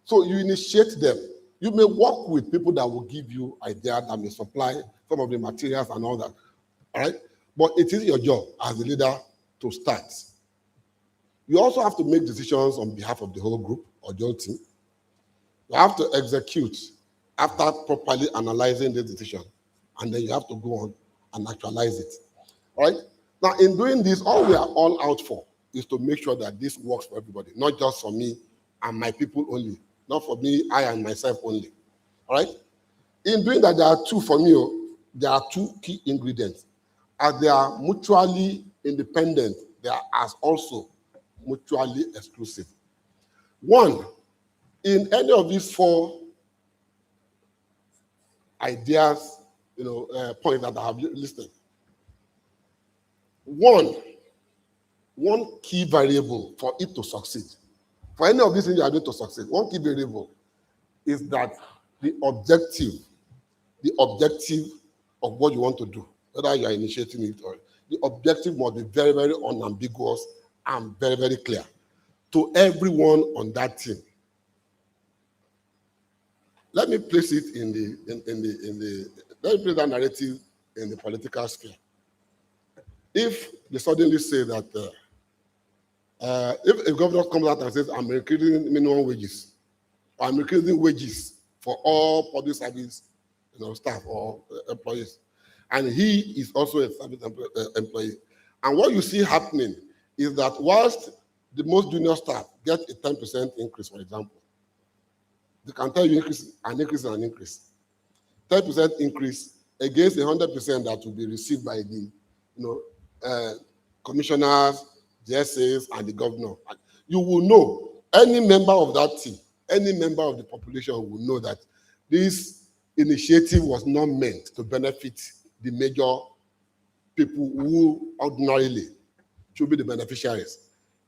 So you initiate them. You may work with people that will give you ideas, that may supply some of the materials and all that, all right? But it is your job as the leader to start. You also have to make decisions on behalf of the whole group or the whole team. You have to execute after properly analyzing the decision, and then you have to go on and actualize it, all right? Now, in doing this, all we are all out for is to make sure that this works for everybody, not just for me and my people only, not for me, I and myself only, all right? In doing that, there are 2 for me, there are 2 key ingredients. As they are mutually independent, they are as also mutually exclusive. 1, in any of these 4 ideas, points that I have listed, one key variable for it to succeed, for any of these things you are going to succeed, one key variable is that the objective of what you want to do, whether you are initiating it or the objective must be very, very unambiguous and very, very clear to everyone on that team. Let me place it let me place that narrative in the political sphere. If they suddenly say that if a governor comes out and says, I'm increasing minimum wages, or I'm increasing wages for all public service staff or employees, and he is also a service employee, and what you see happening is that whilst the most junior staff get a 10% increase, for example, they can tell you an increase. 10% increase against the 100% that will be received by the commissioners, the SAs, and the governor. You will know, any member of that team, any member of the population will know that this initiative was not meant to benefit the major people who ordinarily should be the beneficiaries.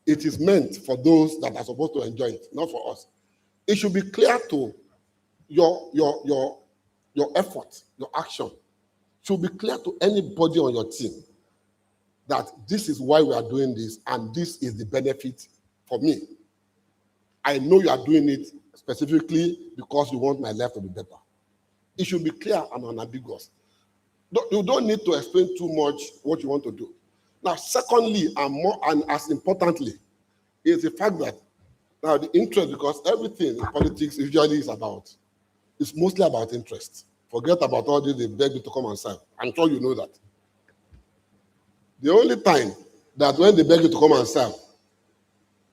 It is meant for those that are supposed to enjoy it, not for us. It should be clear to your effort, your action, should be clear to anybody on your team that this is why we are doing this and this is the benefit for me. I know you are doing it specifically because you want my life to be better. It should be clear and unambiguous. You don't need to explain too much what you want to do. Now, secondly, and as importantly, is the fact that now the interest, because everything in politics usually it's mostly about interest. Forget about all this, they beg you to come and serve. I'm sure you know that. The only time that when they beg you to come and serve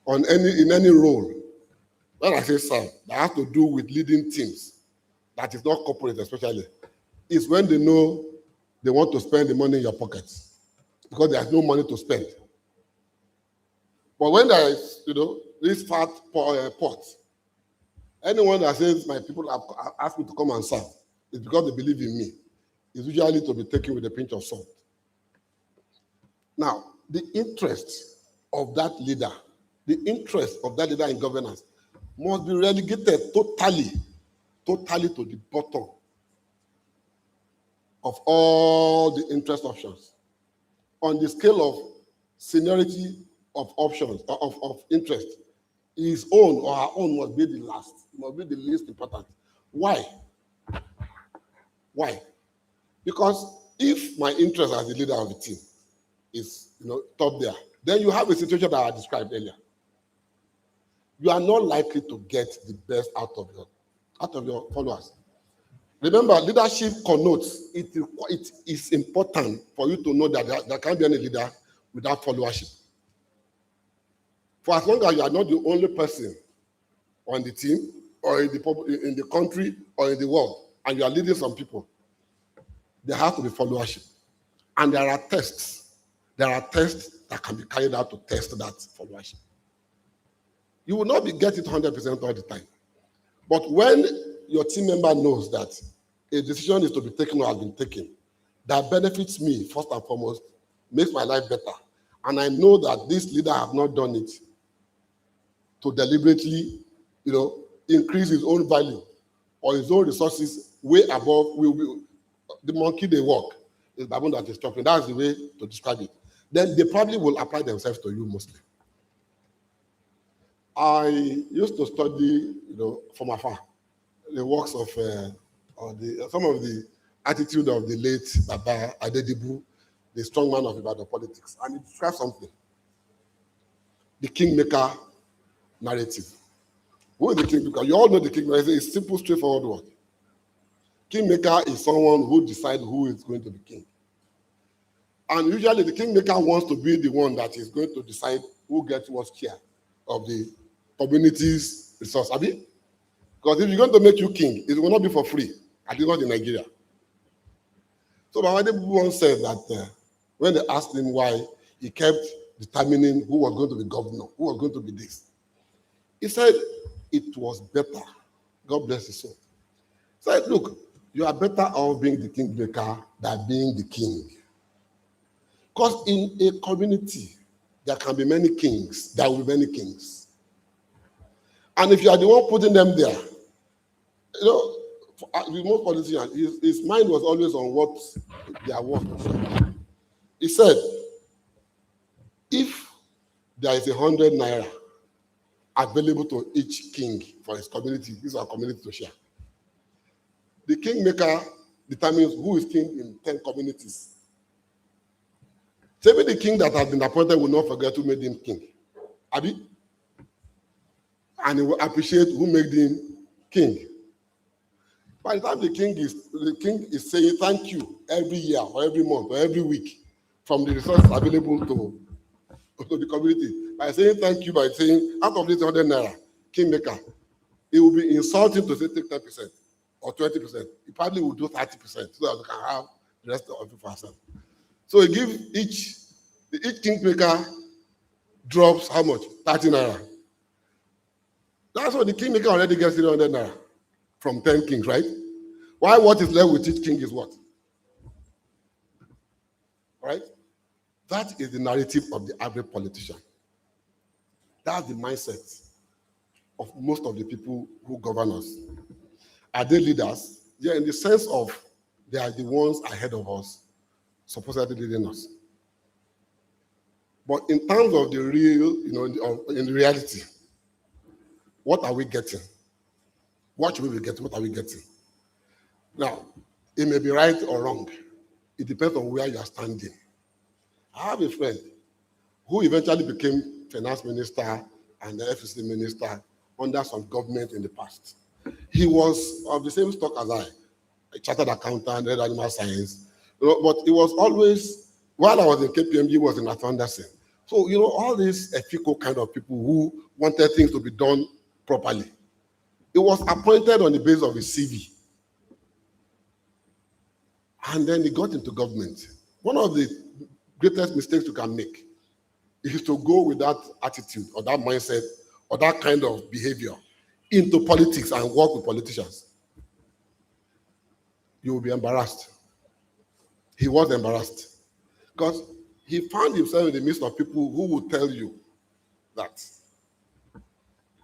in any role, when I say serve, that has to do with leading teams, that is not corporate especially, is when they know they want to spend the money in your pockets because there's no money to spend. But when there is, this fat pot, anyone that says my people have asked me to come and serve, it's because they believe in me. It's usually to be taken with a pinch of salt. Now, the interest of that leader in governance must be relegated totally to the bottom of all the interest options. On the scale of seniority of options, of interest, his own or her own must be the last, must be the least important. Why? Because if my interest as the leader of the team is top there, then you have a situation that I described earlier. You are not likely to get the best out of your followers. Remember, leadership connotes it is important for you to know that there can't be any leader without followership. For as long as you are not the only person on the team or in the country or in the world, and you are leading some people, there has to be followership. And there are tests. There are tests that can be carried out to test that followership. You will not get it 100% all the time. But when your team member knows that a decision is to be taken or has been taken, that benefits me first and foremost, makes my life better, and I know that this leader has not done it to deliberately, increase his own value or his own resources way above the monkey they walk is baboon that is chopping. That's the way to describe it. Then they probably will apply themselves to you mostly. I used to study, from afar, the works of some of the attitude of the late Baba Adedibu, the strong man of Ibadan politics, and it describes something. The kingmaker narrative. Who is the kingmaker? You all know the kingmaker. It's a simple, straightforward word. Kingmaker is someone who decides who is going to be king. And usually the kingmaker wants to be the one that is going to decide who gets what share of the community's resource. Because if you're going to make you king, it will not be for free, at least not in Nigeria. So Baba Adedibu once said that when they asked him why, he kept determining who was going to be governor, who was going to be this. He said it was better. God bless his soul. He said, look, you are better off being the kingmaker than being the king. Because in a community, there can be many kings. There will be many kings. And if you are the one putting them there, with most politicians, his mind was always on what they are worth. He said, if there is 100 naira available to each king for his community, this is our community to share, the kingmaker determines who is king in 10 communities. Maybe the king that has been appointed will not forget who made him king. Abi? And he will appreciate who made him king. By the time the king is saying thank you every year or every month or every week from the resources available to the community, by saying thank you, by saying out of this 100 naira, kingmaker, it will be insulting to say take 10% or 20%. He probably will do 30% so that we can have the rest of it for ourselves. So he gives each kingmaker drops how much? 30 naira. That's what the kingmaker already gets 300 naira from 10 kings, right? Why what is left with each king is what? Right? That is the narrative of the average politician. That's the mindset of most of the people who govern us. Are they leaders? Yeah, in the sense of they are the ones ahead of us, supposedly leading us. But in terms of the real, in reality, what are we getting? What should we be getting? What are we getting? Now, it may be right or wrong. It depends on where you are standing. I have a friend who eventually became finance minister and the FCC minister under some government in the past. He was of the same stock as I, a chartered accountant, read animal science. But it was always, while I was in KPMG, he was in Anderson. So, all these ethical kind of people who wanted things to be done properly. It was appointed on the basis of his CV. And then he got into government. One of the greatest mistakes you can make is to go with that attitude or that mindset or that kind of behavior into politics and work with politicians. You will be embarrassed. He was embarrassed because he found himself in the midst of people who would tell you that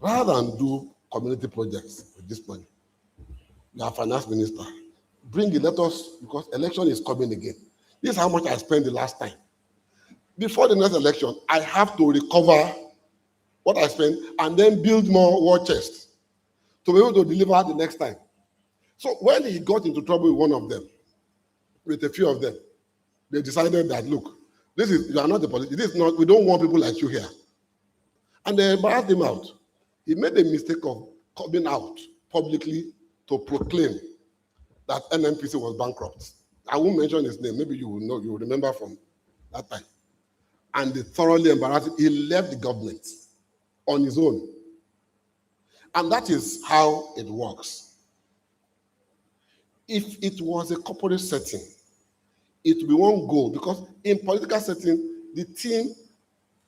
rather than do community projects with this money, you are finance minister. Bring it, let us, because election is coming again. This is how much I spent the last time. Before the next election, I have to recover what I spent and then build more war chests to be able to deliver the next time. So when he got into trouble with one of them, with a few of them. They decided that, look, you are not the politician. This is not, we don't want people like you here. And they embarrassed him out. He made the mistake of coming out publicly to proclaim that NNPC was bankrupt. I won't mention his name. Maybe you will know, you will remember from that time. And they thoroughly embarrassed him. He left the government on his own. And that is how it works. If it was a corporate setting, it will be one goal, because in political setting, the team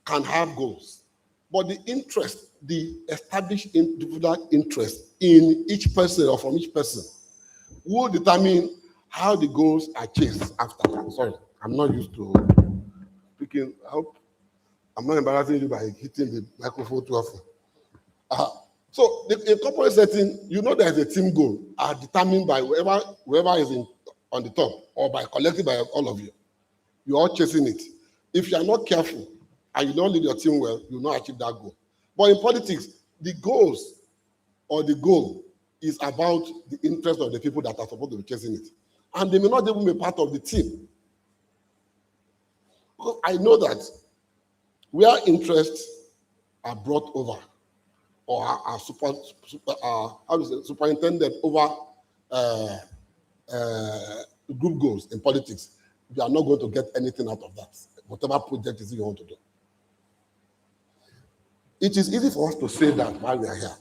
can have goals. But the interest, the established individual interest in each person or from each person will determine how the goals are chased after. Sorry, I'm not used to speaking. I hope I'm not embarrassing you by hitting the microphone too often. So in corporate setting, you know there's a team goal are determined by whoever is on the top, or by collected by all of you. You're all chasing it. If you are not careful and you don't lead your team well, you will not achieve that goal. But in politics, the goals or the goal is about the interest of the people that are supposed to be chasing it. And they may not even be part of the team. Because I know that where interests are brought over or are superintended over group goals in politics, you are not going to get anything out of that, whatever project is you want to do. It is easy for us to say that while we are here.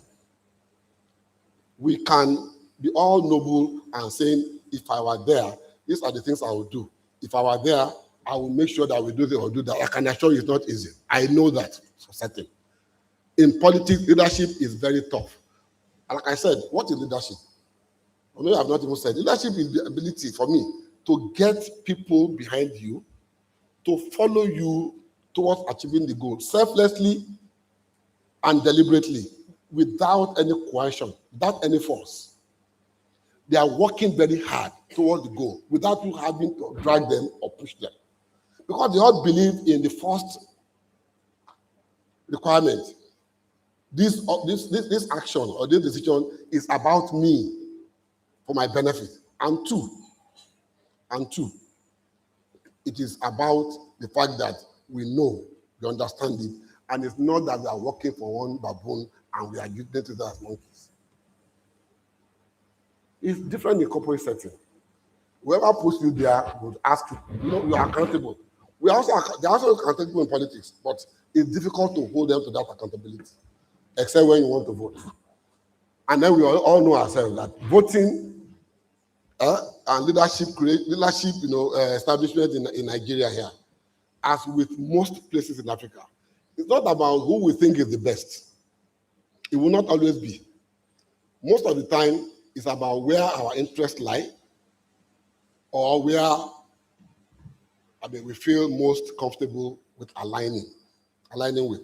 We can be all noble and saying, if I were there, these are the things I would do. If I were there, I will make sure that we do this or do that. I can assure you it's not easy. I know that for certain. In politics, leadership is very tough. And like I said, what is leadership? I know I have not even said. Leadership is the ability for me to get people behind you, to follow you towards achieving the goal, selflessly and deliberately, without any coercion, without any force. They are working very hard towards the goal without you having to drag them or push them. Because they all believe in the first requirement. This action or this decision is about me for my benefit. And two, it is about the fact that we know, we understand it, and it's not that we are working for one baboon and we are giving to them as monkeys. It's different in corporate setting. Whoever puts you there would ask you, you are accountable. They're also accountable in politics, but it's difficult to hold them to that accountability, except when you want to vote. And then we all know ourselves that voting and leadership establishment in Nigeria here, as with most places in Africa, it's not about who we think is the best. It will not always be. Most of the time, it's about where our interests lie, or where we feel most comfortable with aligning with.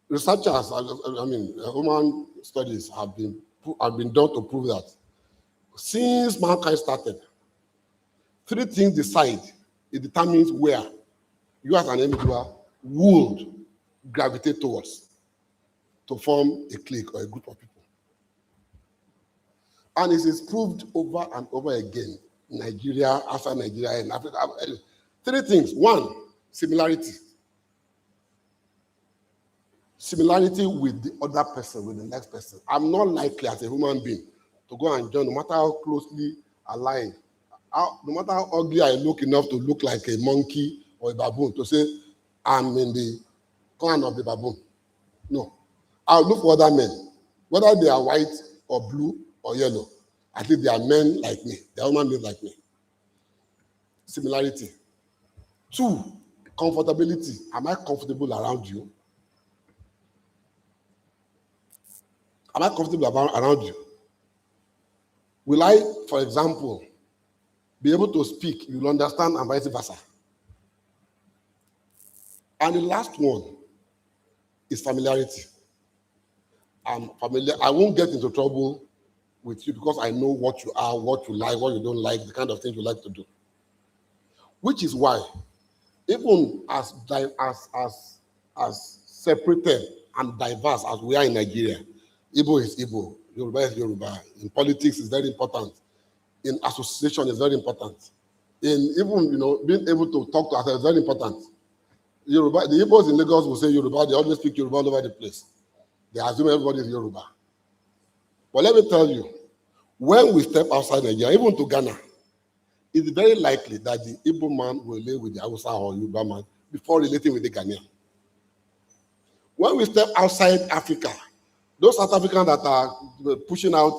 Researchers, human studies have been done to prove that since mankind started, three things decide. It determines where you as an individual would gravitate towards to form a clique or a group of people. And it is proved over and over again, Nigeria, outside Nigeria, in Africa. Three things. One, similarity. Similarity with the other person, with the next person. I'm not likely as a human being to go and join, no matter how closely aligned, no matter how ugly I look enough to look like a monkey or a baboon, to say I'm in the clan of the baboon. No. I'll look for other men, whether they are white or blue or yellow. At least they are men like me. They are human beings like me. Similarity. Two, comfortability. Am I comfortable around you? Am I comfortable around you? Will I, for example, be able to speak, you'll understand, and vice versa? And the last one is familiarity. I'm familiar. I won't get into trouble with you because I know what you are, what you like, what you don't like, the kind of things you like to do. Which is why, even as separated and diverse as we are in Nigeria, Igbo is Igbo, Yoruba is Yoruba. In politics, it's very important. in association is very important. In even being able to talk to ourselves is very important. Yoruba, the Igbos in Lagos will say Yoruba, they always speak Yoruba all over the place. They assume everybody is Yoruba. But let me tell you, when we step outside Nigeria, even to Ghana, it's very likely that the Igbo man will live with the Hausa or Yoruba man before relating with the Ghanaian. When we step outside Africa, those South Africans that are pushing out,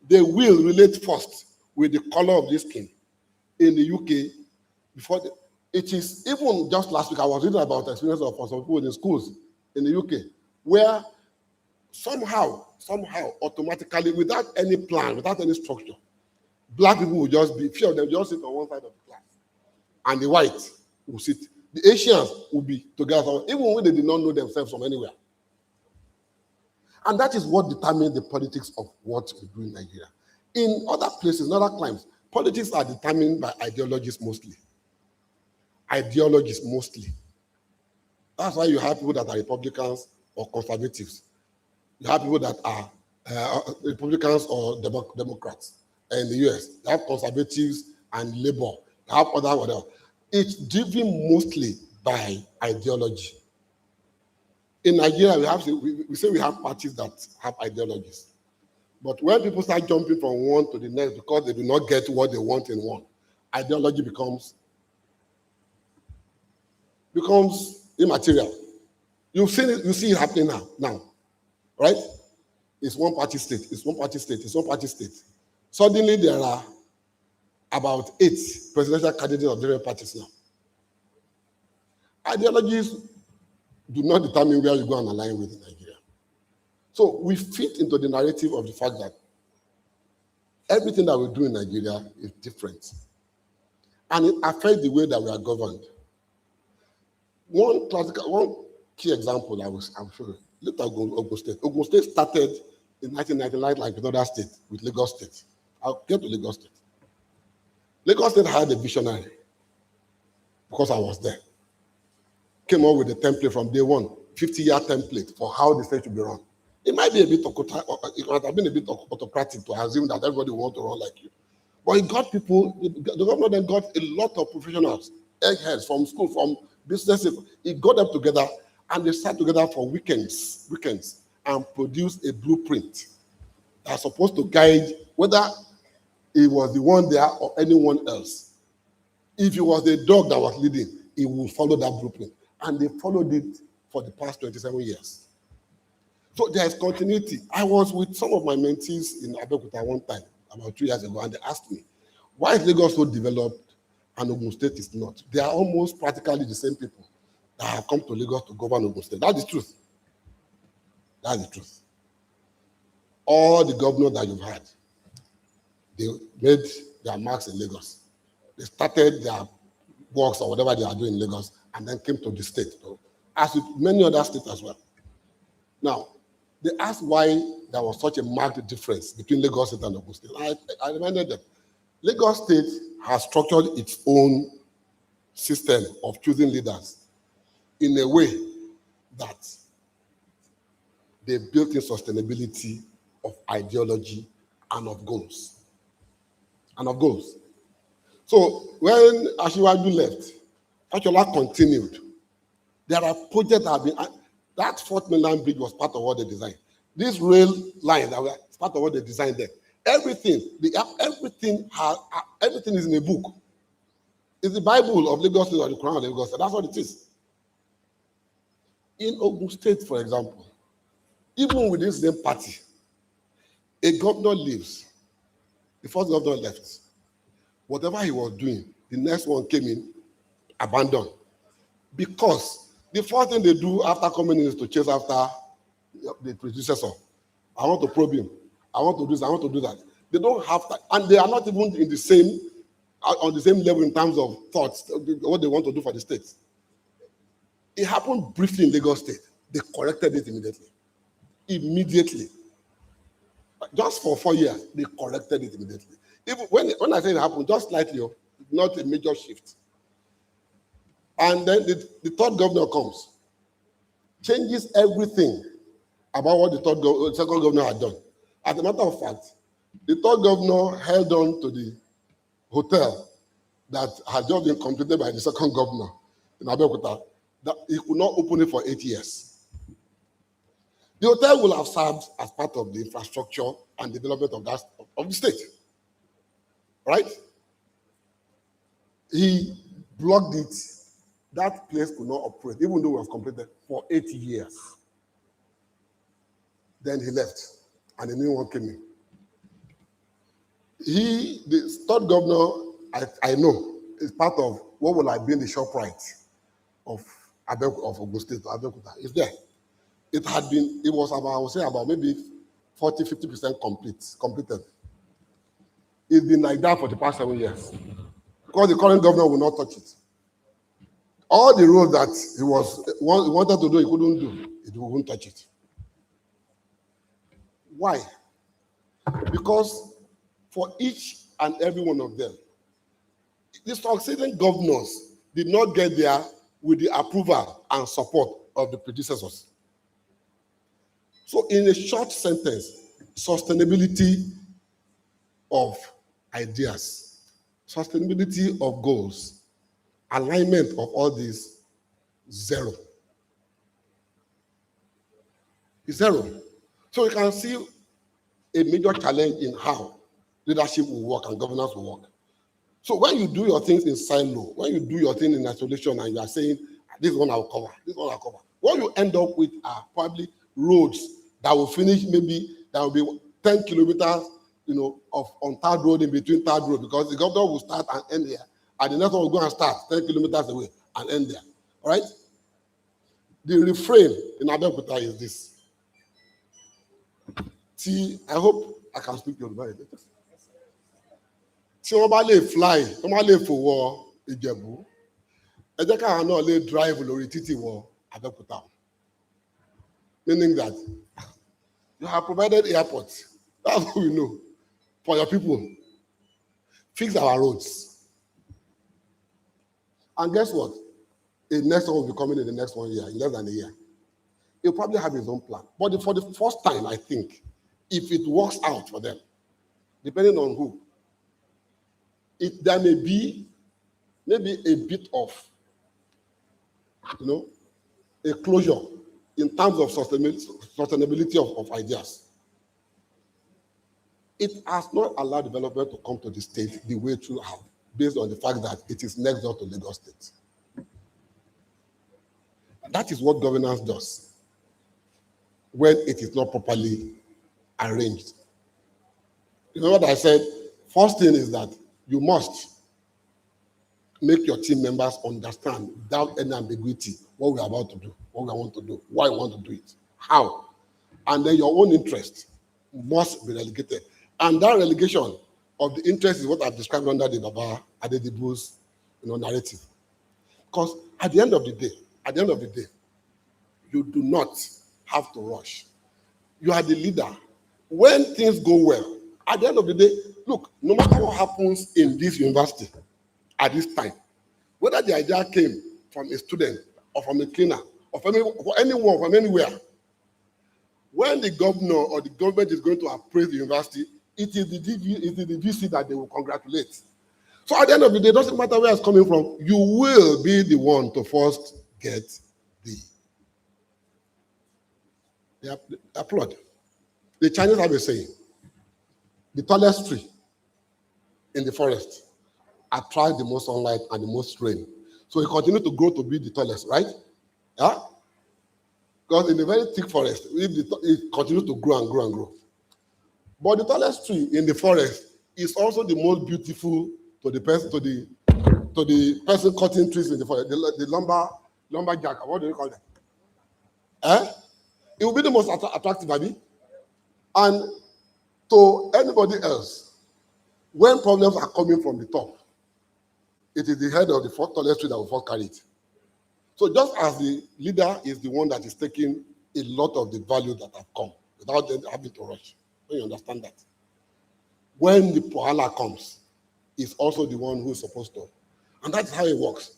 they will relate first with the color of the skin. In the UK, it is even just last week, I was reading about the experience of some people in schools in the UK, where somehow, automatically, without any plan, without any structure, black people will just be, few of them just sit on one side of the class, and the white will sit. The Asians will be together, even when they did not know themselves from anywhere. And that is what determines the politics of what we do in Nigeria. In other places, in other climes, politics are determined by ideologies mostly. Ideologies mostly. That's why you have people that are Republicans or conservatives. You have people that are Republicans or Democrats. In the US, you have conservatives and labor. You have other whatever. It's driven mostly by ideology. In Nigeria, we say we have parties that have ideologies. But when people start jumping from one to the next because they do not get what they want in one, ideology becomes immaterial. You see it happening now, right? It's one party state, it's one party state, it's one party state. Suddenly there are about 8 presidential candidates of different parties now. Ideologies do not determine where you go and align with in Nigeria. So we fit into the narrative of the fact that everything that we do in Nigeria is different. And it affects the way that we are governed. One key example I'm sure, look at Ogun State. Ogun State started in 1999 like another state with Lagos State. I'll get to Lagos State. Lagos State had a visionary because I was there. Came up with a template from day one, 50-year template for how the state should be run. It might be a bit it might have been a bit autocratic to assume that everybody wants to run like you. But it got people, the government then got a lot of professionals, eggheads from school, from businesses. It got them together and they sat together for weekends, and produced a blueprint that's supposed to guide whether it was the one there or anyone else. If it was the dog that was leading, it will follow that blueprint. And they followed it for the past 27 years. So there is continuity. I was with some of my mentees in Abeokuta one time, about 2 years ago, and they asked me, why is Lagos so developed and Ogun State is not? They are almost practically the same people that have come to Lagos to govern Ogun State. That's the truth. That's the truth. All the governors that you've had, they made their marks in Lagos. They started their works or whatever they are doing in Lagos and then came to the state, as with many other states as well. Now, they asked why there was such a marked difference between Lagos State and Ogun State. I reminded them, Lagos State has structured its own system of choosing leaders in a way that they built in sustainability of ideology and of goals. So when Asiwaju left, Fashola continued. There are projects that have been, that 4th mainland bridge was part of what they designed. This rail line that was part of what they designed there. Everything is in a book. It's the Bible of Lagos State or the Quran of Lagos State. That's what it is. In Ogun State, for example, even within the same party, a governor leaves. The first governor left. Whatever he was doing, the next one came in, abandoned. Because the first thing they do after coming in is to chase after the predecessor. I want to probe him. I want to do this, I want to do that. They don't have that, and they are not even on the same level in terms of thoughts, what they want to do for the state. It happened briefly in Lagos State. They corrected it immediately. Immediately. Just for 4 years, they corrected it immediately. Even when I say it happened, just slightly, not a major shift. And then the 3rd governor comes, changes everything about what the 2nd governor had done. As a matter of fact, The third governor held on to the hotel that had just been completed by the second governor in Abeokuta, that he could not open it for 8 years. The hotel will have served as part of the infrastructure and development of the state, right? He blocked it. That place could not operate, even though it was completed for 8 years. Then he left, and a new one came in. The third governor, I know, is part of what will have been the ShopRite of Ogun State, Abeokuta. It's there. It was about, I would say, about maybe 40-50% completed. It's been like that for the past 7 years. Because the current governor will not touch it. All the roads that he wanted to do, he couldn't do. He won't touch it. Why? Because for each and every one of them, the succeeding governors did not get there with the approval and support of the predecessors. So in a short sentence, sustainability of ideas, sustainability of goals, alignment of all these, zero. It's zero. So you can see a major challenge in how leadership will work and governance will work. So when you do your things in silo, when you do your thing in isolation and you are saying, this one I'll cover, this one I'll cover, what you end up with are probably roads that will finish, maybe there will be 10 kilometers, on third road, in between third road, because the governor will start and end here, and the next one will go and start 10 kilometers away and end there. All right? The refrain in Abeokuta is this. See, I hope I can speak Yoruba. Tí wọ́n bá lè fly, wọ́n bá lè fò wọ Ìjẹ̀bú, ẹ jẹ́ káwọn náà lè drive lórí títì wọ Abeokuta. Meaning that you have provided airports. That's what we know. For your people. Fix our roads. And guess what? The next one will be coming in the next 1 year, in less than a year. He'll probably have his own plan. But for the first time, I think, if it works out for them, depending on who, there may be maybe a bit of, a closure in terms of sustainability of ideas. It has not allowed development to come to the state the way it should have, based on the fact that it is next door to Lagos State. That is what governance does when it is not properly arranged. You know what I said? First thing is that you must make your team members understand without any ambiguity what we are about to do, what we want to do, why we want to do it, how. And then your own interest must be relegated. And that relegation of the interest is what I've described under the Baba Adedibu's narrative. Because at the end of the day, you do not have to rush. You are the leader. When things go well, at the end of the day, look, no matter what happens in this university at this time, whether the idea came from a student or from a cleaner or from anyone from anywhere, when the governor or the government is going to appraise the university, it is the VC that they will congratulate. So at the end of the day, it doesn't matter where it's coming from, you will be the one to first get the applaud. The Chinese have a saying, the tallest tree in the forest attracts the most sunlight and the most rain. So it continues to grow to be the tallest, right? Yeah? Because in a very thick forest, it continues to grow and grow and grow. But the tallest tree in the forest is also the most beautiful to the person cutting trees in the forest, the lumberjack, what do you call that? It will be the most attractive, Abby. And to anybody else, when problems are coming from the top, it is the head of the tallest tree that will first carry it. So just as the leader is the one that is taking a lot of the value that have come without them having to rush. When you understand that. When the Pohala comes, is also the one who is supposed to. And that's how it works.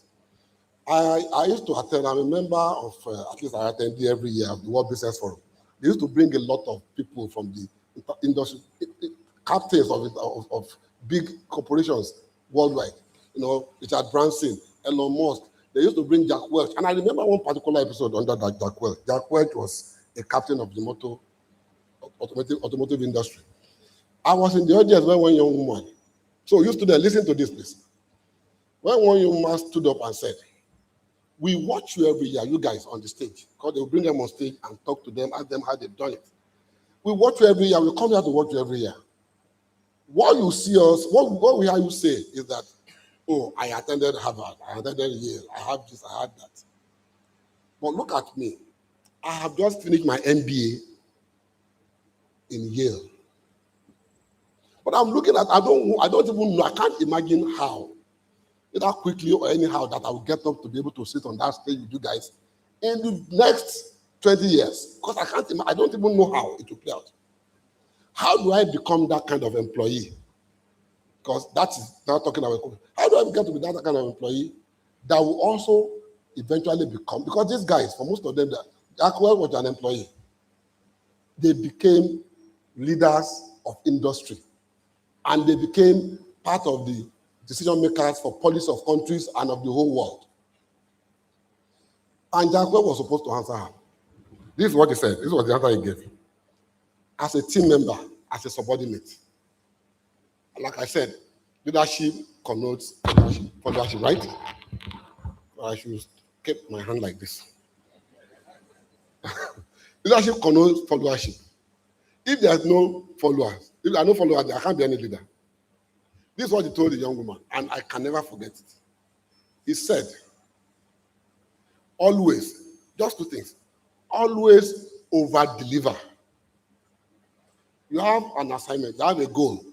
I used to attend, I'm a member of, at least I attend every year of the World Business Forum. They used to bring a lot of people from the industry, captains of big corporations worldwide. You know, Richard Branson, Elon Musk. They used to bring Jack Welch. And I remember one particular episode under that Jack Welch. Jack Welch was a captain of the automotive industry. I was in the audience when one young woman, so you students, listen to this, please. When one young man stood up and said, we watch you every year, you guys on the stage, because they will bring them on stage and talk to them, ask them how they've done it. We watch you every year, we come here to watch you every year. What you see us, what we hear you say is that, oh, I attended Harvard, I attended Yale, I have this, I had that. But look at me. I have just finished my MBA in Yale. But I'm looking at, I don't even know, I can't imagine how, either quickly or anyhow, that I will get up to be able to sit on that stage with you guys in the next 20 years. Because I don't even know how it will play out. How do I become that kind of employee? Because that is not talking about, how do I get to be that kind of employee that will also eventually become, because these guys, for most of them, Jack Welch was an employee. They became leaders of industry. And they became part of the decision makers for policy of countries and of the whole world. And Jack Welch was supposed to answer her. This is what he said. This was the answer he gave. As a team member, as a subordinate. Like I said, leadership connotes followership, right? I should keep my hand like this. Leadership connotes followership. If there's no followers, if there are no followers, there can't be any leader. This is what he told the young woman, and I can never forget it. He said, always, just two things, always over-deliver. You have an assignment, you have a goal,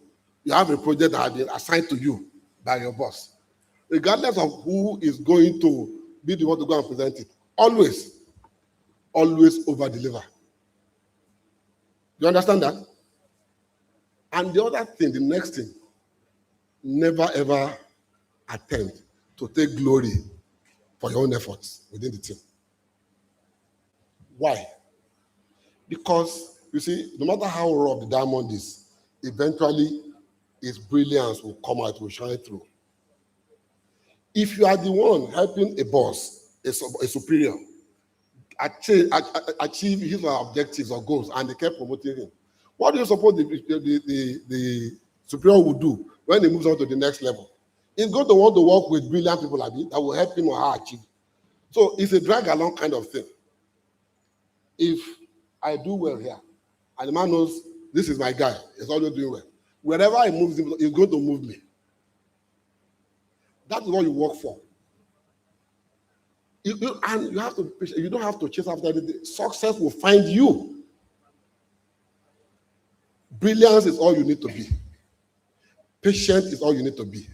you have a project that has been assigned to you by your boss. Regardless of who is going to be the one to go and present it, always over-deliver. You understand that? And the other thing, the next thing, never ever attempt to take glory for your own efforts within the team. Why? Because, you see, no matter how rough the diamond is, eventually its brilliance will come out, will shine through. If you are the one helping a boss, a superior, achieve his or her objectives or goals, and they kept promoting him, what do you suppose the superior will do when he moves on to the next level? He's going to want to work with brilliant people like that will help him or her achieve. So it's a drag along kind of thing. If I do well here, and the man knows this is my guy, he's always doing well, wherever he moves, he's going to move me. That is what you work for. And you have to, you don't have to chase after anything. Success will find you. Brilliance is all you need to be. Patient is all you need to be.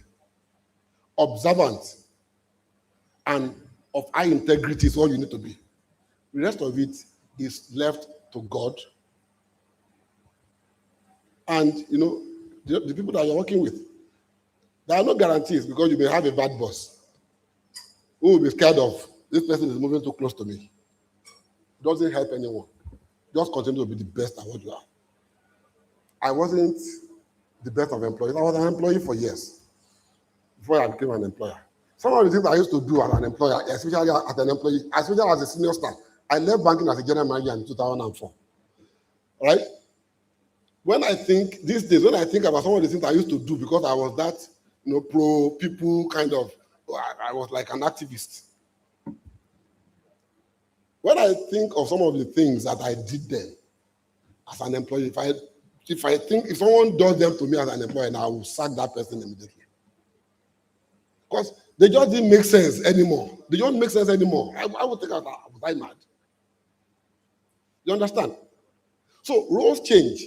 Observant and of high integrity is all you need to be. The rest of it is left to God. And, you know, the people that you're working with, there are no guarantees, because you may have a bad boss who will be scared of, this person is moving too close to me. It doesn't help anyone. Just continue to be the best at what you are. I wasn't the best of employees. I was an employee for years before I became an employer. Some of the things I used to do as an employer, especially as an employee, especially as a senior staff, I left banking as a general manager in 2004. Right? When I think, these days, when I think about some of the things I used to do, because I was that, you know, pro-people kind of, I was like an activist. When I think of some of the things that I did then as an employee, if someone does them to me as an employee, I will sack that person immediately. Because they just didn't make sense anymore. They don't make sense anymore. I would think, was I mad? You understand? So roles change.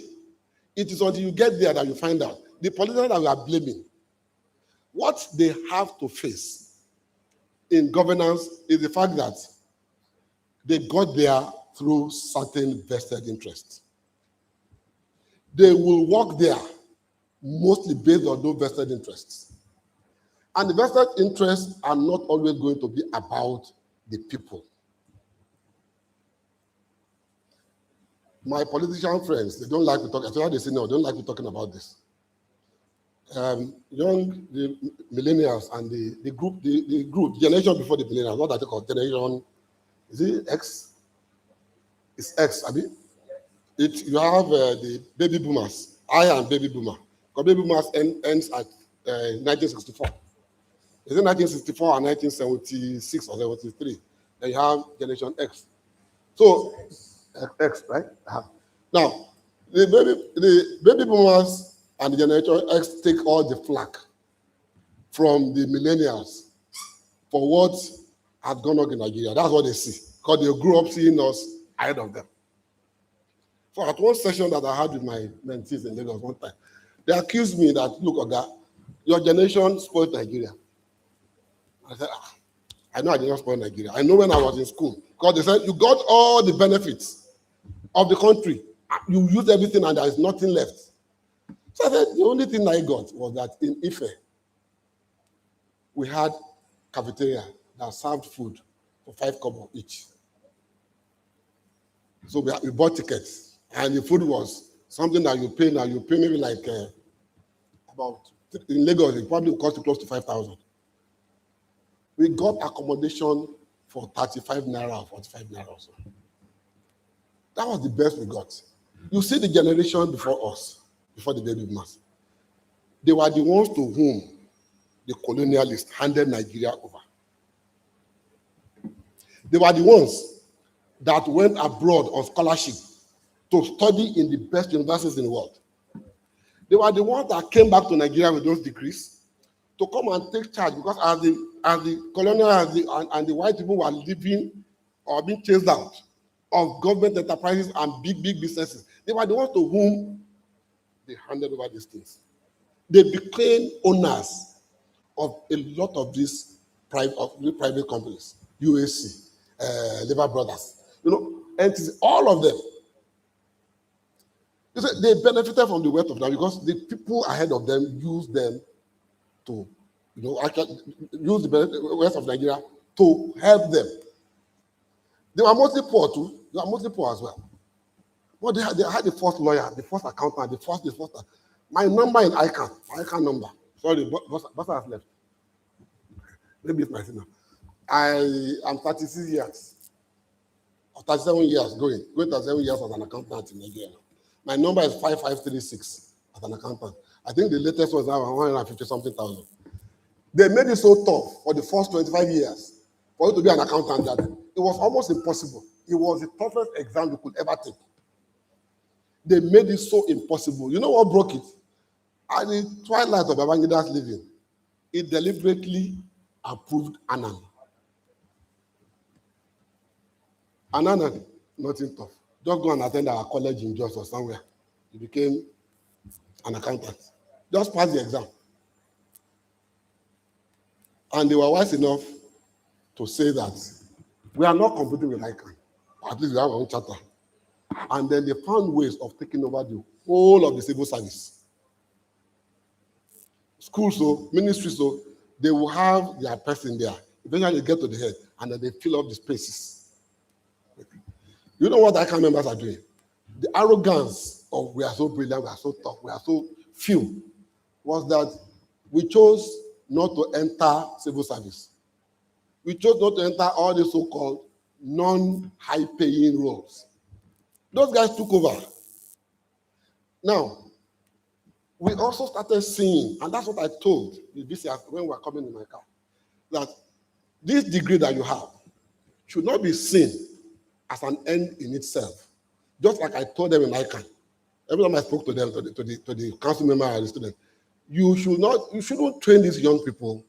It is until you get there that you find out. The politicians that we are blaming, what they have to face in governance is the fact that they got there through certain vested interests. They will work there mostly based on those vested interests. And the vested interests are not always going to be about the people. My politician friends, they don't like to talk, especially the senior, they don't like me talking about this. the millennials and the group, generation before the millennials, what I think of generation, is it X? It's X, I mean. You have the baby boomers. I am baby boomer. Because baby boomers ends at 1964. Is it 1964 or 1976 or 73? Then you have generation X. So X, right? Now, the baby boomers and the generation X take all the flack from the millennials for what had gone on in Nigeria. That's what they see, because they grew up seeing us ahead of them. So at one session that I had with my mentees in Lagos one time, they accused me that, look, Oga, your generation spoiled Nigeria. I said, I know I did not spoil Nigeria. I know when I was in school, because they said, you got all the benefits of the country. You used everything and there is nothing left. So I said, the only thing I got was that in Ife, we had cafeteria that served food for 5 kobo each. So we bought tickets, and the food was something that you pay now. You pay maybe like about, in Lagos, it probably cost you close to 5,000. We got accommodation for 35 naira or 45 naira or so. That was the best we got. You see the generation before us, before the baby boomers, they were the ones to whom the colonialists handed Nigeria over. They were the ones that went abroad on scholarship to study in the best universities in the world. They were the ones that came back to Nigeria with those degrees to come and take charge, because as the colonial and the white people were living or being chased out of government enterprises and big businesses, they were the ones to whom they handed over these things. They became owners of a lot of these private companies, UAC, Lever Brothers, entities, all of them. They benefited from the wealth of them because the people ahead of them used them to, actually use the wealth of Nigeria to help them. They were mostly poor too. They were mostly poor as well. But they had the first lawyer, the first accountant, the first. My number in ICANN, my ICANN number. Sorry, boss has left. Maybe it's my signal. I am 36 years, or 37 years going 37 years as an accountant in Nigeria. My number is 5536 as an accountant. I think the latest was now 150-something thousand. They made it so tough for the first 25 years for you to be an accountant that it was almost impossible. It was the toughest exam you could ever take. They made it so impossible. You know what broke it? At the twilight of Babangida's living, it deliberately approved Anan. Anan, nothing tough. Just go and attend our college in Jos or somewhere. You became an accountant. Just pass the exam. And they were wise enough to say that we are not competing with ICANN. At least we have our own charter. And then they found ways of taking over the whole of the civil service. Schools, so ministries, so they will have their person there. Eventually they get to the head, and then they fill up the spaces. You know what ICANN members are doing? The arrogance of we are so brilliant, we are so tough, we are so few, was that we chose not to enter civil service. We chose not to enter all the so-called non-high-paying roles. Those guys took over. Now, we also started seeing, and that's what I told the VCs when we were coming in my car, that this degree that you have should not be seen as an end in itself. Just like I told them in ICANN, every time I spoke to them, to the council member and the student, you shouldn't train these young people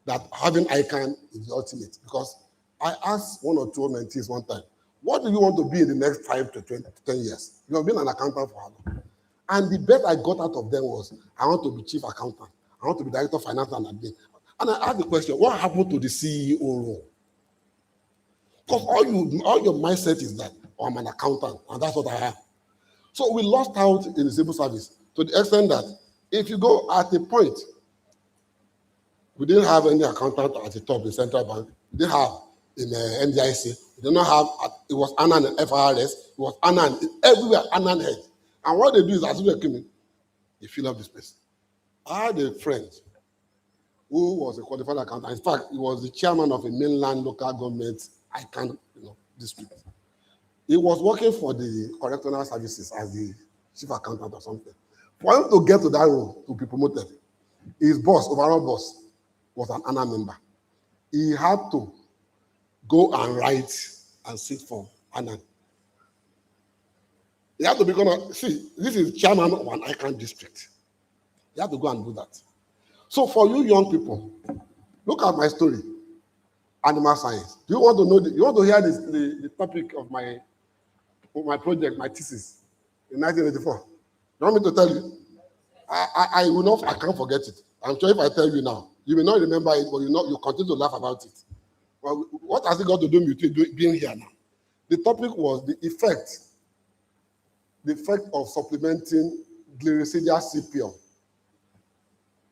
that having ICANN is the ultimate. Because I asked one or two mentees one time, what do you want to be in the next 5 to 10 years? You have been an accountant for how long? And the best I got out of them was, I want to be chief accountant. I want to be director of finance and admin. And I asked the question, what happened to the CEO role? Because all your mindset is that, oh, I'm an accountant, and that's what I am. So we lost out in the civil service to the extent that if you go at a point, we didn't have any accountant at the top in central bank. We didn't have in NDIC. We did not have, it was Anan and FRS. It was Anan, everywhere Anan head. And what they do is, as soon as they come in, they fill up the space. I had a friend who was a qualified accountant. In fact, he was the chairman of a mainland local government district. He was working for the correctional services as the chief accountant or something. For him to get to that role, to be promoted, his boss, overall boss, was an ANA member. He had to go and write and sit for ANA. He had to become this is chairman of an ICANN district. You have to go and do that. So for you young people, look at my story, animal science. Do you want to know? You want to hear the topic of my project, my thesis in 1984? You want me to tell you? I will not. I can't forget it. I'm sure if I tell you now, you may not remember it, but you continue to laugh about it. Well, what has it got to do with being here now? The topic was the effect of supplementing Gliricidia sepium.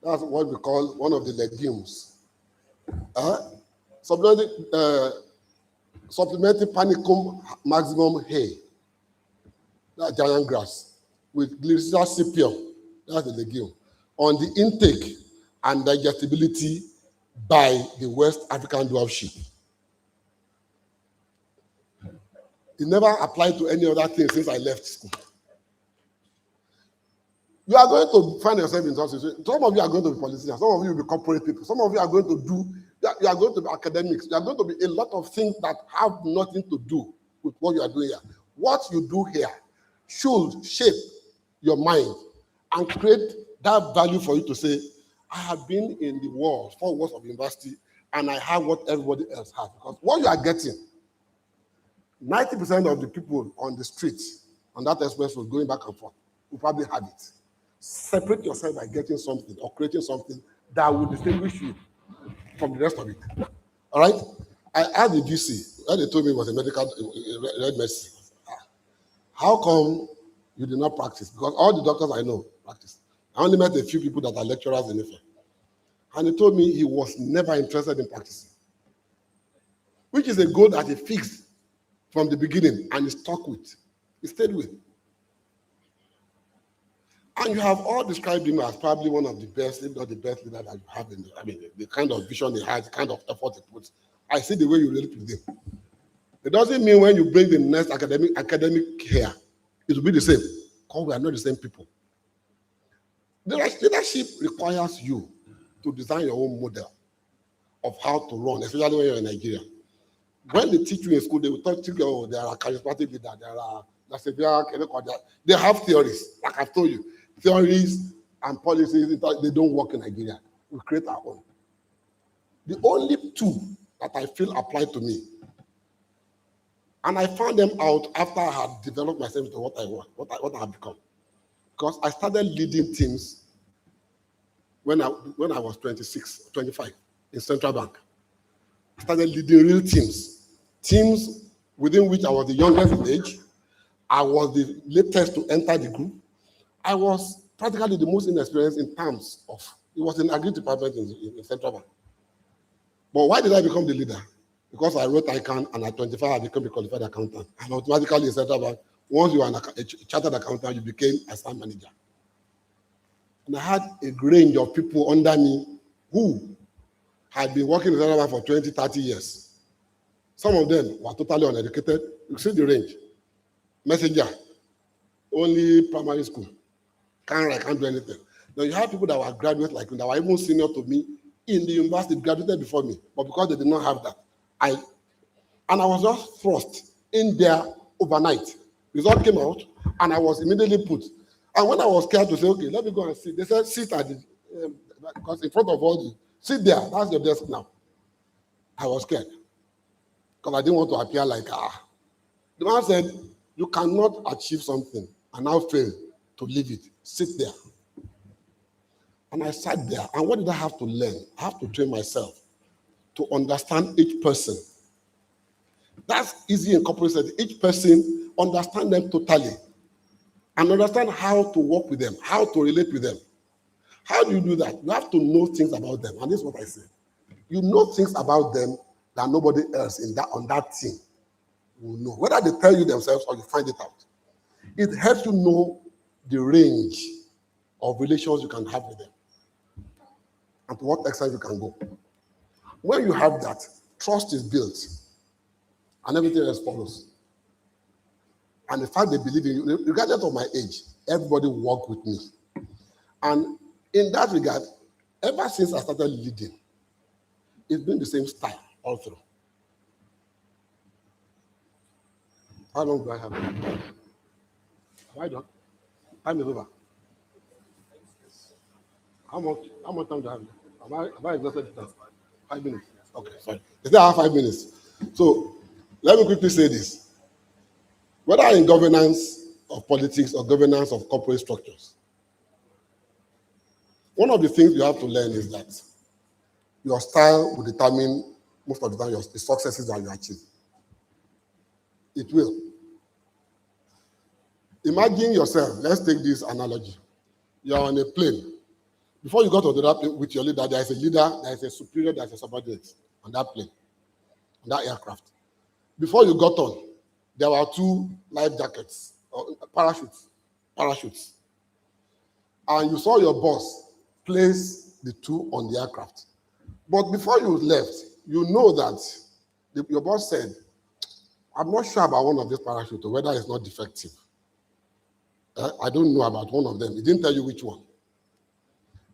That's what we call one of the legumes. Supplementing Panicum maximum hay, that giant grass, with Gliricidia sepium, that's the legume, on the intake and digestibility by the West African dwarf sheep. It never applied to any other thing since I left school. You are going to find yourself in some situation. Some of you are going to be politicians. Some of you will be corporate people. Some of you are going to you are going to be academics. You are going to be a lot of things that have nothing to do with what you are doing here. What you do here should shape your mind and create that value for you to say, I have been in the world, 4 walls of university, and I have what everybody else has. Because what you are getting, 90% of the people on the street, on that expressway going back and forth, will probably have it. Separate yourself by getting something or creating something that will distinguish you from the rest of it. All right? I asked the GC, when they told me it was a medical red medicine. How come you did not practice? Because all the doctors I know practice. I only met a few people that are lecturers in Ife. And he told me he was never interested in practicing, which is a goal that he fixed from the beginning and he stuck with. He stayed with. And you have all described him as probably one of the best, if not the best leader that you have the kind of vision he has, the kind of effort he puts. I see the way you relate with him. It doesn't mean when you bring the next academic here, it will be the same, because we are not the same people. Leadership requires you to design your own model of how to run, especially when you're in Nigeria. When they teach you in school, they will teach you, oh, there are charismatic leaders, they have theories, like I've told you. Theories and policies, they don't work in Nigeria. We create our own. The only 2 that I feel apply to me, and I found them out after I had developed myself into what I want, what I have become. Because I started leading teams when I was 26, 25 in Central Bank. I started leading real teams within which I was the youngest in age. I was the latest to enter the group. I was practically the most inexperienced in terms of, it was an agri department in Central Bank. But why did I become the leader? Because I wrote ICANN, and at 25, I became a qualified accountant. And automatically in Central Bank, once you are a chartered accountant, you became a staff manager. And I had a range of people under me who had been working in Central Bank for 20, 30 years. Some of them were totally uneducated. You see the range. Messenger, only primary school. Can't do anything. Now you have people that were graduates like me, that were even senior to me in the university, graduated before me. But because they did not have that, I was just thrust in there overnight. Result came out, and I was immediately put. And when I was scared to say, okay, let me go and sit, they said, sit at the, because in front of all you, sit there, that's your desk now. I was scared, because I didn't want to appear like, The man said, you cannot achieve something and now fail to leave it. Sit there. And I sat there, and what did I have to learn? I have to train myself to understand each person. That's easy in corporate setting. Each person, understand them totally, and understand how to work with them, how to relate with them. How do you do that? You have to know things about them, and this is what I say. You know things about them that nobody else on that team will know, whether they tell you themselves or you find it out. It helps you know the range of relations you can have with them. and to what extent you can go. When you have that, trust is built, and everything else follows. And the fact they believe in you, regardless of my age, everybody will walk with me. And in that regard, ever since I started leading, it's been the same style all through. How long do I have? Have I done? Time is over. How much time do I have? Have I exhausted the time? 5 minutes. Okay, sorry. Is there 5 minutes? So let me quickly say this. Whether in governance of politics or governance of corporate structures, one of the things you have to learn is that your style will determine most of the time the successes that you achieve. It will. Imagine yourself, let's take this analogy. You're on a plane. Before you go to the plane with your leader, there is a leader, there is a superior, there is a subordinate on that plane, on that aircraft. Before you got on, there were 2 life jackets, or parachutes. And you saw your boss place the 2 on the aircraft. But before you left, you know that your boss said, I'm not sure about one of these parachutes, or whether it's not defective. I don't know about one of them. He didn't tell you which one.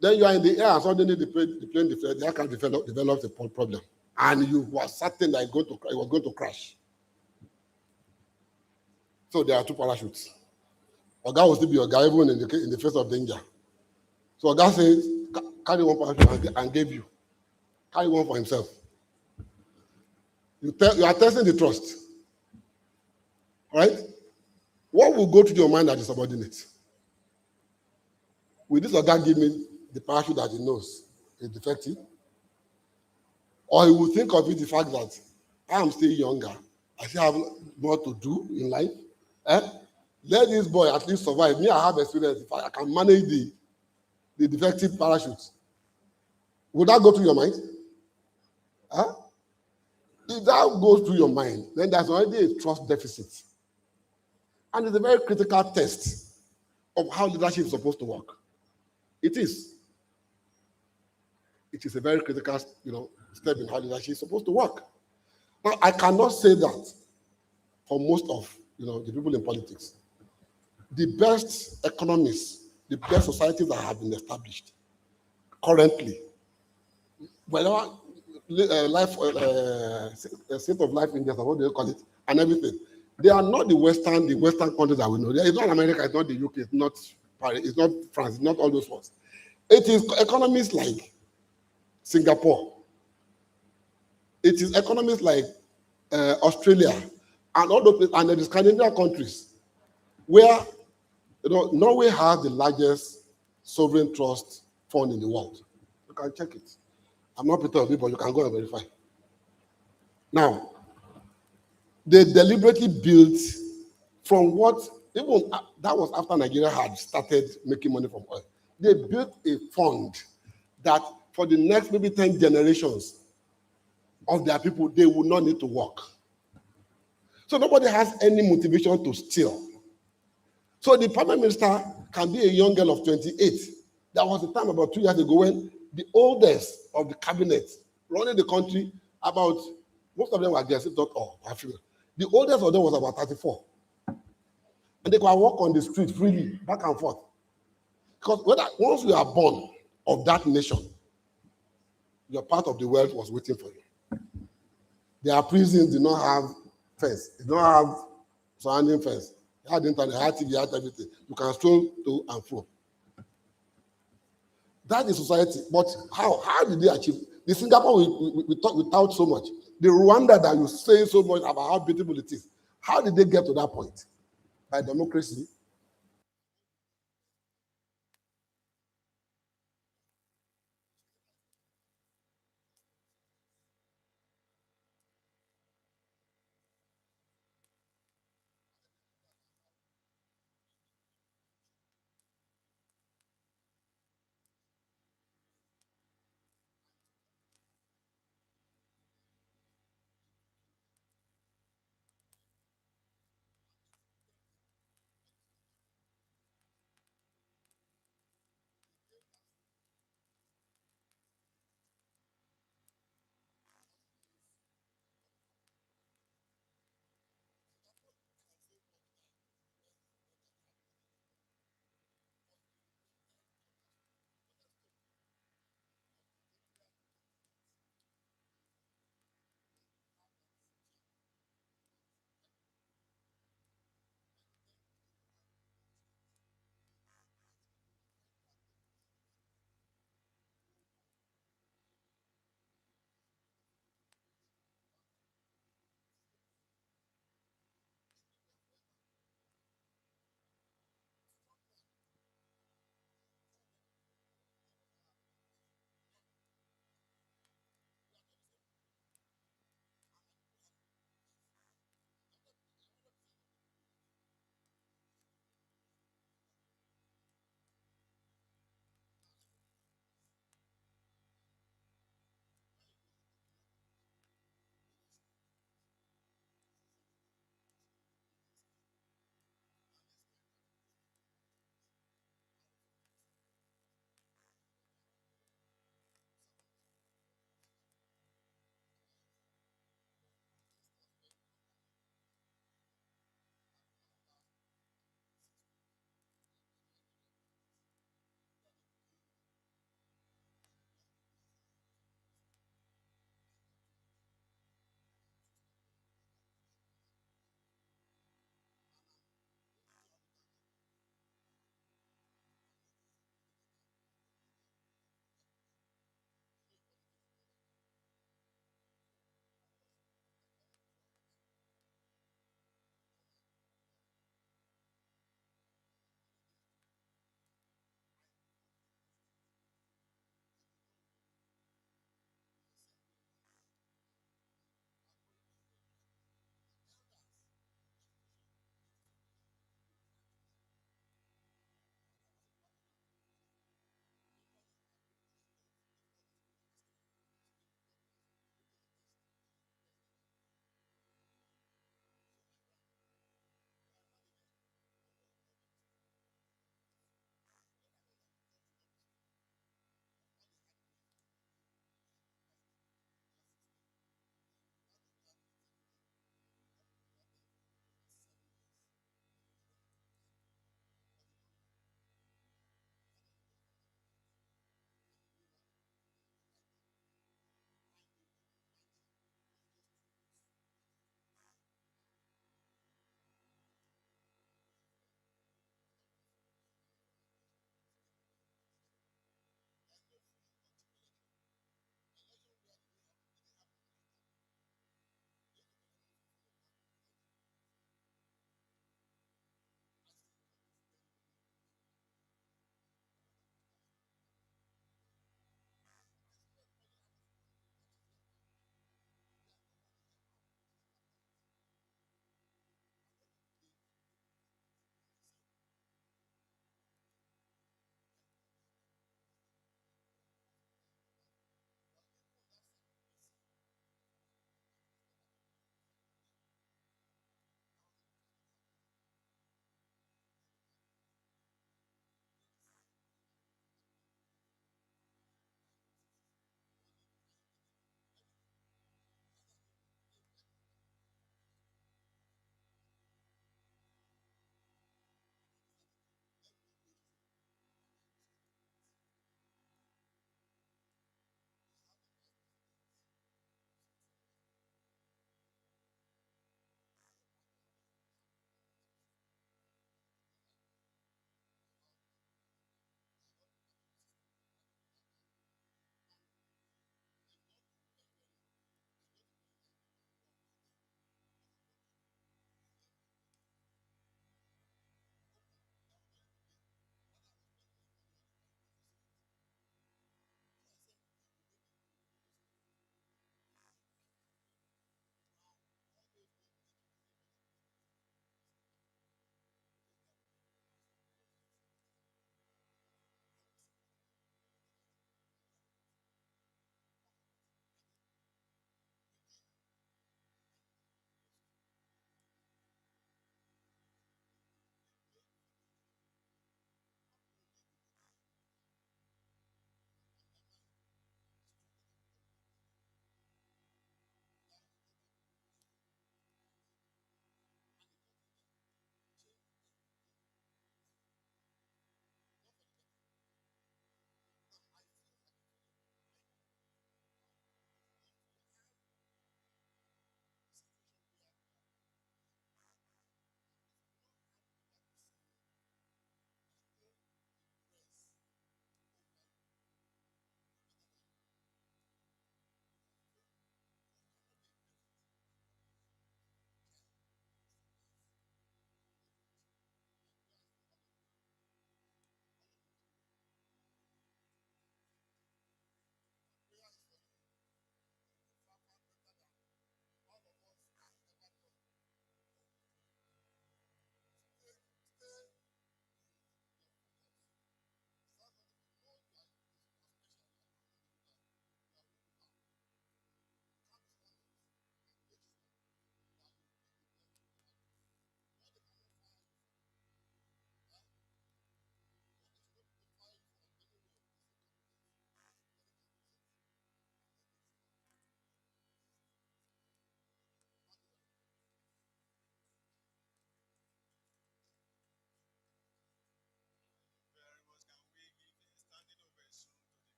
Then you are in the air, and suddenly the plane the aircraft develops a problem. And you were certain that it was going to crash. So there are 2 parachutes. Oga will still be Oga even in the face of danger. So Oga says, carry one parachute and gave you. Carry one for himself. You are testing the trust. All right? What will go through your mind as a subordinate? Will this Oga give me the parachute that he knows is defective? Or he will think of it the fact that I am still younger, I still have more to do in life. Let this boy at least survive. Me, I have experience. If I can manage the defective parachute. Would that go through your mind? If that goes through your mind, then there's already a trust deficit. And it's a very critical test of how leadership is supposed to work. It is. It is a very critical, step in how leadership is supposed to work. Now, I cannot say that for most of, the people in politics. The best economists, the best societies that have been established currently, whether state of life index, or what do you call it, and everything, they are not the Western countries that we know. It's not America, it's not the UK, it's not Paris, it's not France, it's not all those ones. It is economies like Singapore. It is economies like Australia and all those, and the Scandinavian countries, where Norway has the largest sovereign trust fund in the world. You can check it. I'm not Peter Obi, but you can go and verify. Now, they deliberately built from what, even that was after Nigeria had started making money from oil. They built a fund that for the next maybe 10 generations of their people, they will not need to work. So nobody has any motivation to steal. So the prime minister can be a young girl of 28. There was a time about 2 years ago when the oldest of the cabinet running the country, most of them were girls, if not all, the oldest of them was about 34. And they could walk on the street freely, back and forth. Because once you are born of that nation, your part of the world was waiting for you. Their prisons did not have fence, they don't have surrounding fence. They had internet, they had TV, they had everything. You can stroll to and fro. That is society. But how did they achieve? The Singapore we tout so much. The Rwanda that you say so much about how beautiful it is. How did they get to that point? By democracy.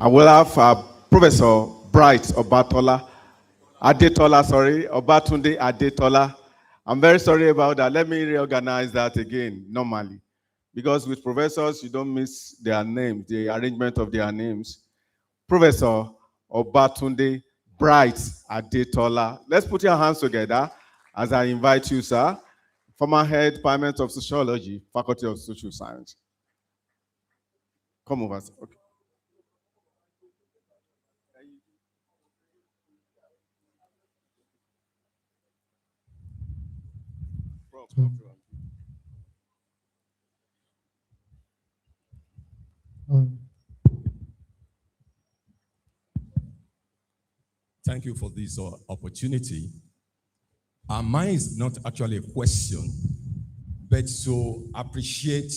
I will have Professor Bright Obatola, Adetola, sorry, Obatunde Adetola. I'm very sorry about that. Let me reorganize that again, normally. Because with professors, you don't miss their names, the arrangement of their names. Professor Obatunde Bright Adetola. Let's put your hands together as I invite you, sir. Former head, Department of Sociology, Faculty of Social Science. Come over, sir. Okay. Thank you for this opportunity. Mine is not actually a question, but to appreciate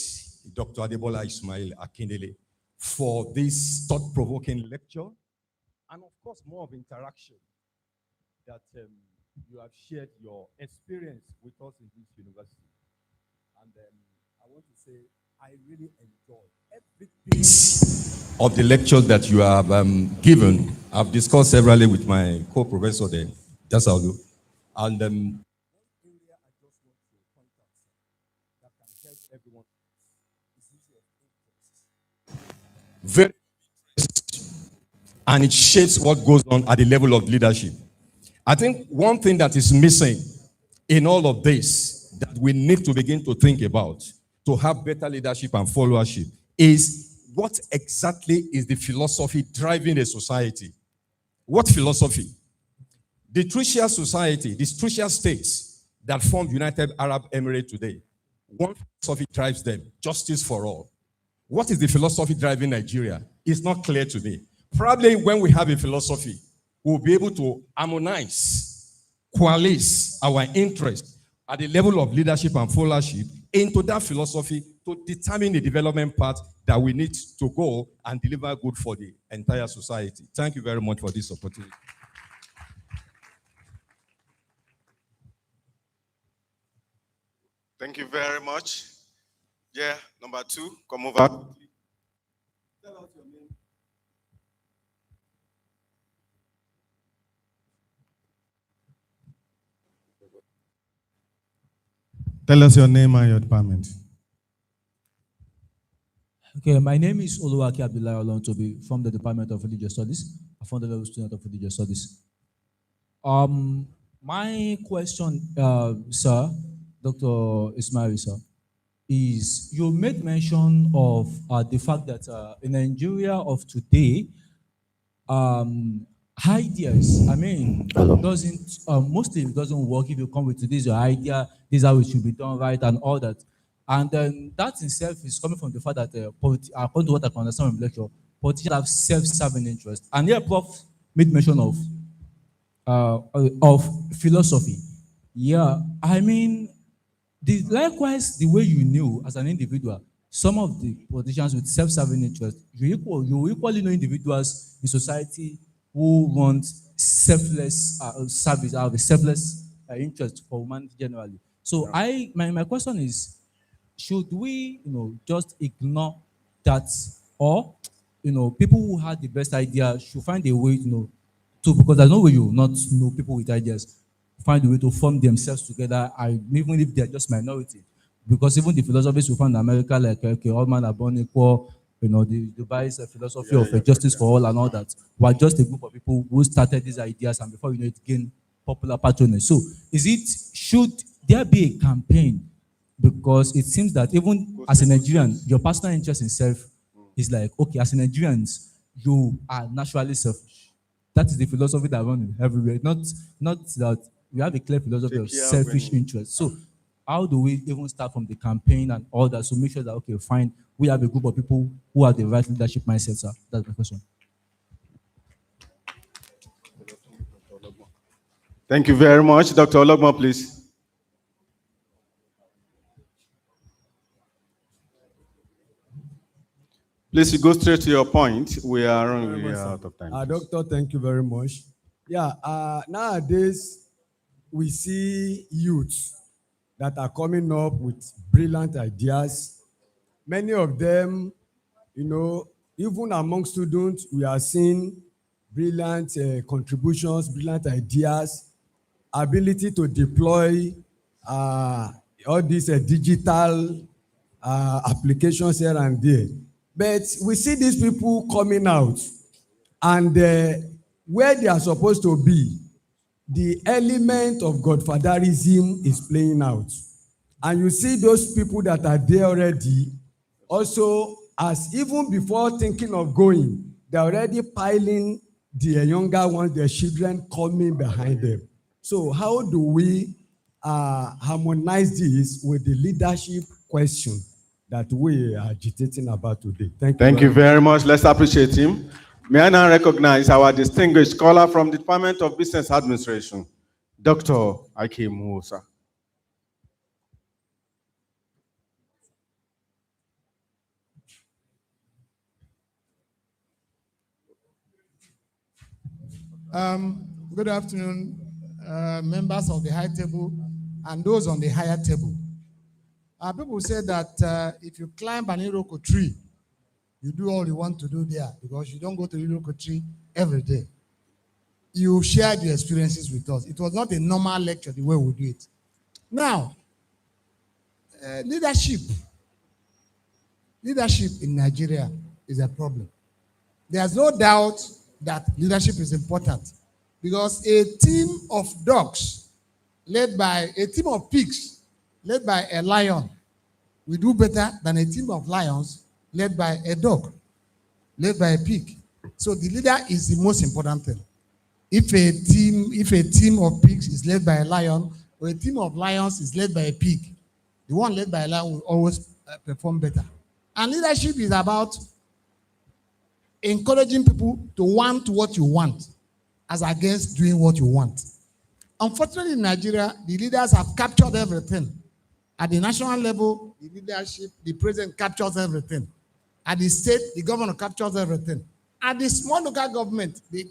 Dr. Adebola Ismail Akindele for this thought-provoking lecture, and of course, more of interaction that you have shared your experience with us in this university. And I want to say, I really enjoyed every piece of the lecture that you have given. I've discussed severally with my co-professor there. That's how I do. And one area I just want to point out that can help everyone is issue of interest. Very interesting. And it shapes what goes on at the level of leadership. I think one thing that is missing in all of this that we need to begin to think about to have better leadership and followership is what exactly is the philosophy driving a society? What philosophy? The tertiary society, the tertiary states that form United Arab Emirates today, one philosophy drives them, justice for all. What is the philosophy driving Nigeria? It's not clear to me. Probably when we have a philosophy, we'll be able to harmonize, coalesce our interests at the level of leadership and followership into that philosophy to determine the development path that we need to go and deliver good for the entire society. Thank you very much for this opportunity. Thank you very much. Yeah, number 2, come over. Tell us your name. Tell us your name and your department. Okay, my name is Oluwaki Abdullahi Olontobi from the Department of Religious Studies. I'm a level student of Religious Studies. My question, sir, Dr. Ismail, sir, is you made mention of the fact that in Nigeria of today, ideas, I mean, mostly it doesn't work if you come with this your idea, this is how it should be done right and all that. And then that itself is coming from the fact that, according to what I can understand from the lecture, politicians have self-serving interest. And here Prof made mention of philosophy. Yeah, I mean, likewise, the way you knew as an individual, some of the politicians with self-serving interest, you equally know individuals in society who want selfless service, have a selfless interest for humanity generally. So my question is, should we, just ignore that, or, people who had the best idea should find a way, to, because there's no way you will not know people with ideas, find a way to form themselves together, even if they're just minority. Because even the philosophers we find in America, like all man are born equal, the Dubai's philosophy of justice for all and all that, were just a group of people who started these ideas, and before you know it, gained popular patronage. So, should there be a campaign? Because it seems that even as a Nigerian, your personal interest in self is like, okay, as a Nigerians, you are naturally selfish. That is the philosophy that runs everywhere. Not that we have a clear philosophy of selfish interest. So how do we even start from the campaign and all that? So make sure that, okay, fine, we have a group of people who have the right leadership mindset, sir. That's my question. Thank you very much. Dr. Ologmo, please. Please, you go straight to your point. We are out of time. Doctor, thank you very much. Yeah, nowadays, we see youths that are coming up with brilliant ideas. Many of them, even among students, we are seeing brilliant contributions, brilliant ideas, ability to deploy all these digital applications here and there. But we see these people coming out, and where they are supposed to be, the element of godfatherism is playing out. And you see those people that are there already, also, as even before thinking of going, they're already piling the younger ones, their children coming behind them. So how do we harmonize this with the leadership question that we are agitating about today? Thank you very much. Let's appreciate him. May I now recognize our distinguished scholar from the Department of Business Administration, Dr. Ike Musa. Good afternoon, members of the high table and those on the higher table. People say that if you climb an Iroko tree, you do all you want to do there because you don't go to the Iroko tree every day. You shared your experiences with us. It was not a normal lecture the way we do it. Now, leadership in Nigeria is a problem. There's no doubt that leadership is important because a team of dogs led by a team of pigs led by a lion will do better than a team of lions led by a dog, led by a pig. So the leader is the most important thing. If a team of pigs is led by a lion or a team of lions is led by a pig, the one led by a lion will always perform better. And leadership is about encouraging people to want what you want as against doing what you want. Unfortunately, in Nigeria, the leaders have captured everything. At the national level, the leadership, the president captures everything. At the state, the governor captures everything. At the small local government, the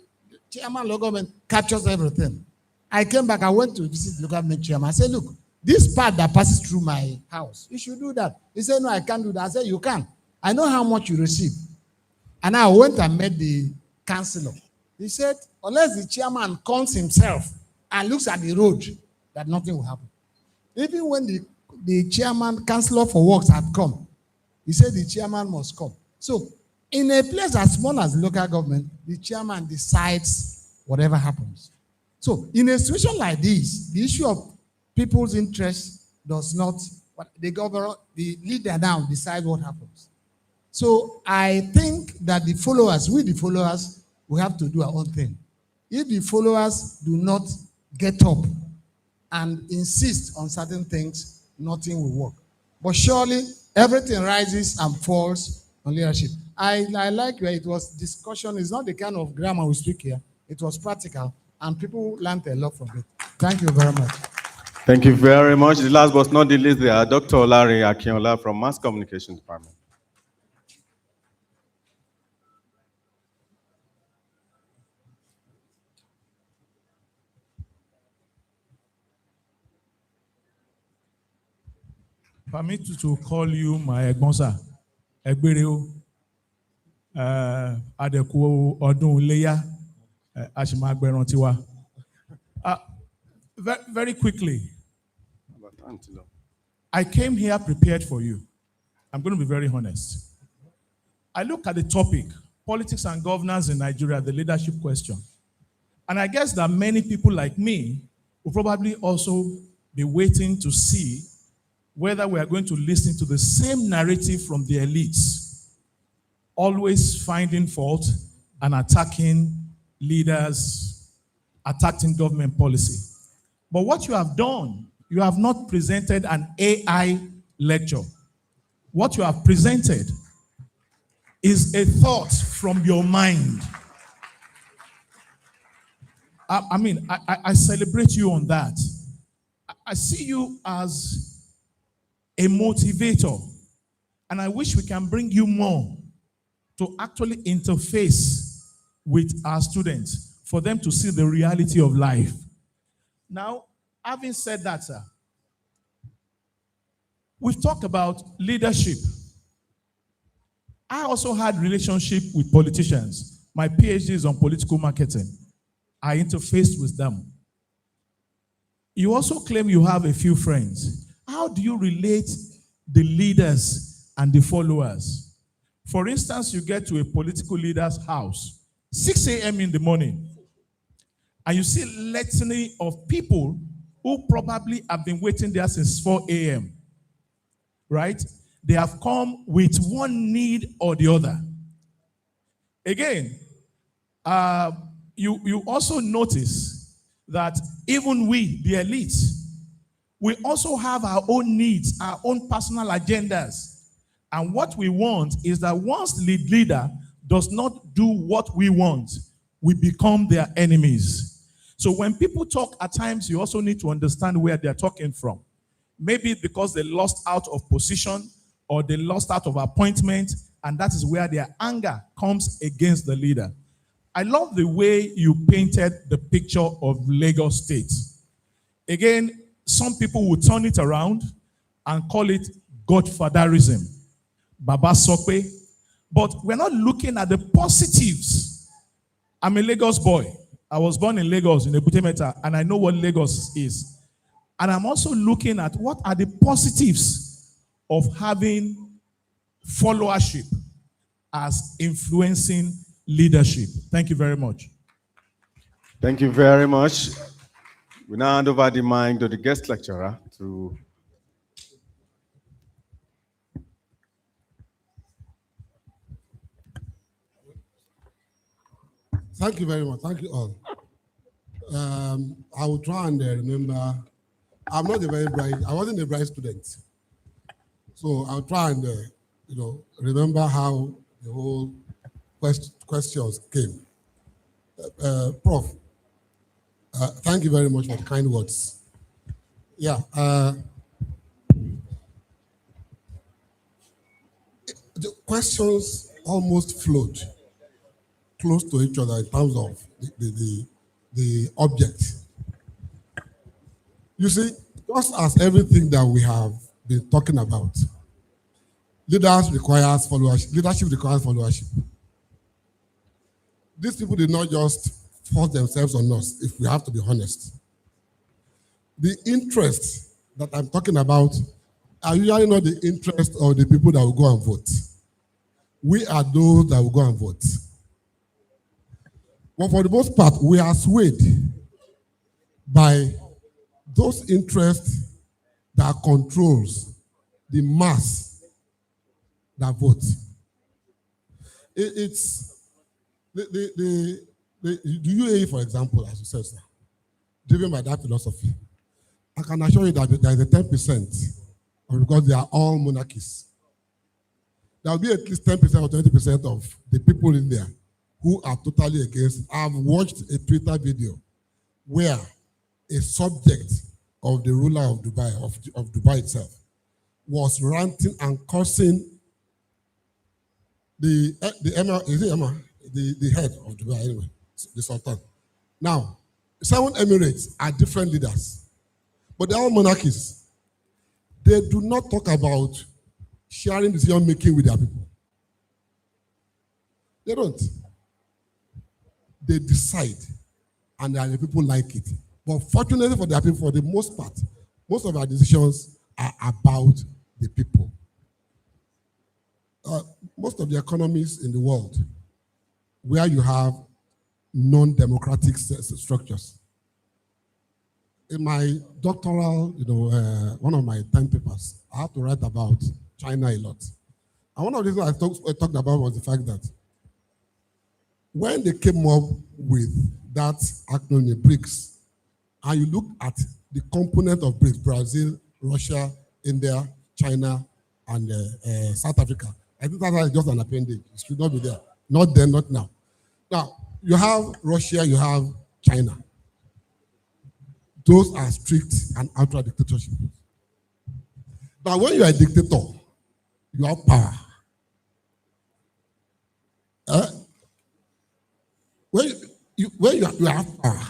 chairman of local government captures everything. I came back, I went to visit the local government chairman. I said, look, this part that passes through my house, you should do that. He said, no, I can't do that. I said, you can. I know how much you receive. And I went and met the councillor. He said, unless the chairman comes himself and looks at the road, that nothing will happen. Even when the chairman, councillor for works had come, he said the chairman must come. So in a place as small as the local government, the chairman decides whatever happens. So in a situation like this, the issue of people's interest does not, the leader now decides what happens. So I think that the followers, we have to do our own thing. If the followers do not get up and insist on certain things, nothing will work. But surely everything rises and falls on leadership. I like where it was discussion. It's not the kind of grammar we speak here. It was practical, and people learned a lot from it. Thank you very much. Thank you very much. The last but not the least, there are Dr. Larry Akinola from Mass Communication Department. Permit me to call you my Egbonsa, Egbereo, Adeku Odun Leya, Ashimagberon Tiwa. Very quickly, I came here prepared for you. I'm going to be very honest. I look at the topic, politics and governance in Nigeria, the leadership question. And I guess that many people like me will probably also be waiting to see whether we are going to listen to the same narrative from the elites, always finding fault and attacking leaders, attacking government policy. But what you have done, you have not presented an AI lecture. What you have presented is a thought from your mind. I celebrate you on that. I see you as a motivator, and I wish we can bring you more to actually interface with our students for them to see the reality of life. Now, having said that, sir, we've talked about leadership. I also had relationship with politicians. My PhD is on political marketing. I interfaced with them. You also claim you have a few friends. How do you relate the leaders and the followers? For instance, you get to a political leader's house, 6 a.m. in the morning, and you see litany of people who probably have been waiting there since 4 a.m., right? They have come with one need or the other. Again, you also notice that even we, the elites, we also have our own needs, our own personal agendas. And what we want is that once the leader does not do what we want, we become their enemies. So when people talk at times, you also need to understand where they're talking from. Maybe because they lost out of position or they lost out of appointment, and that is where their anger comes against the leader. I love the way you painted the picture of Lagos State. Again, some people will turn it around and call it godfatherism, Baba Sokwe. But we're not looking at the positives. I'm a Lagos boy. I was born in Lagos, in Ebute Metta, and I know what Lagos is. And I'm also looking at what are the positives of having followership as influencing leadership. Thank you very much. Thank you very much. We now hand over the mic to the guest lecturer to... Thank you very much. Thank you all. I will try and remember. I'm not a very bright. I wasn't a bright student, so I'll try and remember how the whole questions came. Prof, thank you very much for the kind words. Yeah. The questions almost flowed close to each other in terms of the object. You see, just as everything that we have been talking about, leadership requires followership. These people did not just force themselves on us, if we have to be honest. The interest that I'm talking about are usually not the interest of the people that will go and vote. We are those that will go and vote. But for the most part, we are swayed by those interests that controls the mass that votes. It's the UAE, for example, as you said, sir, driven by that philosophy. I can assure you that there is a 10%, because they are all monarchies. There will be at least 10% or 20% of the people in there who are totally against it. I've watched a Twitter video where a subject of the ruler of Dubai, of Dubai itself, was ranting and cursing the Emir, is it Emir? The head of Dubai, anyway, the Sultan. Now, 7 Emirates are different leaders, but they're all monarchies. They do not talk about sharing decision making with their people. They don't. They decide, and the people like it. But fortunately for their people, for the most part, most of our decisions are about the people. Most of the economies in the world where you have non-democratic structures. In my doctoral, one of my time papers, I had to write about China a lot. And one of the things I talked about was the fact that when they came up with that acronym BRICS, and you look at the component of BRICS, Brazil, Russia, India, China, and South Africa, I think that is just an appendage. It should not be there. Not then, not now. Now, you have Russia, you have China. Those are strict and ultra dictatorship. But when you are a dictator, you have power. When you have power,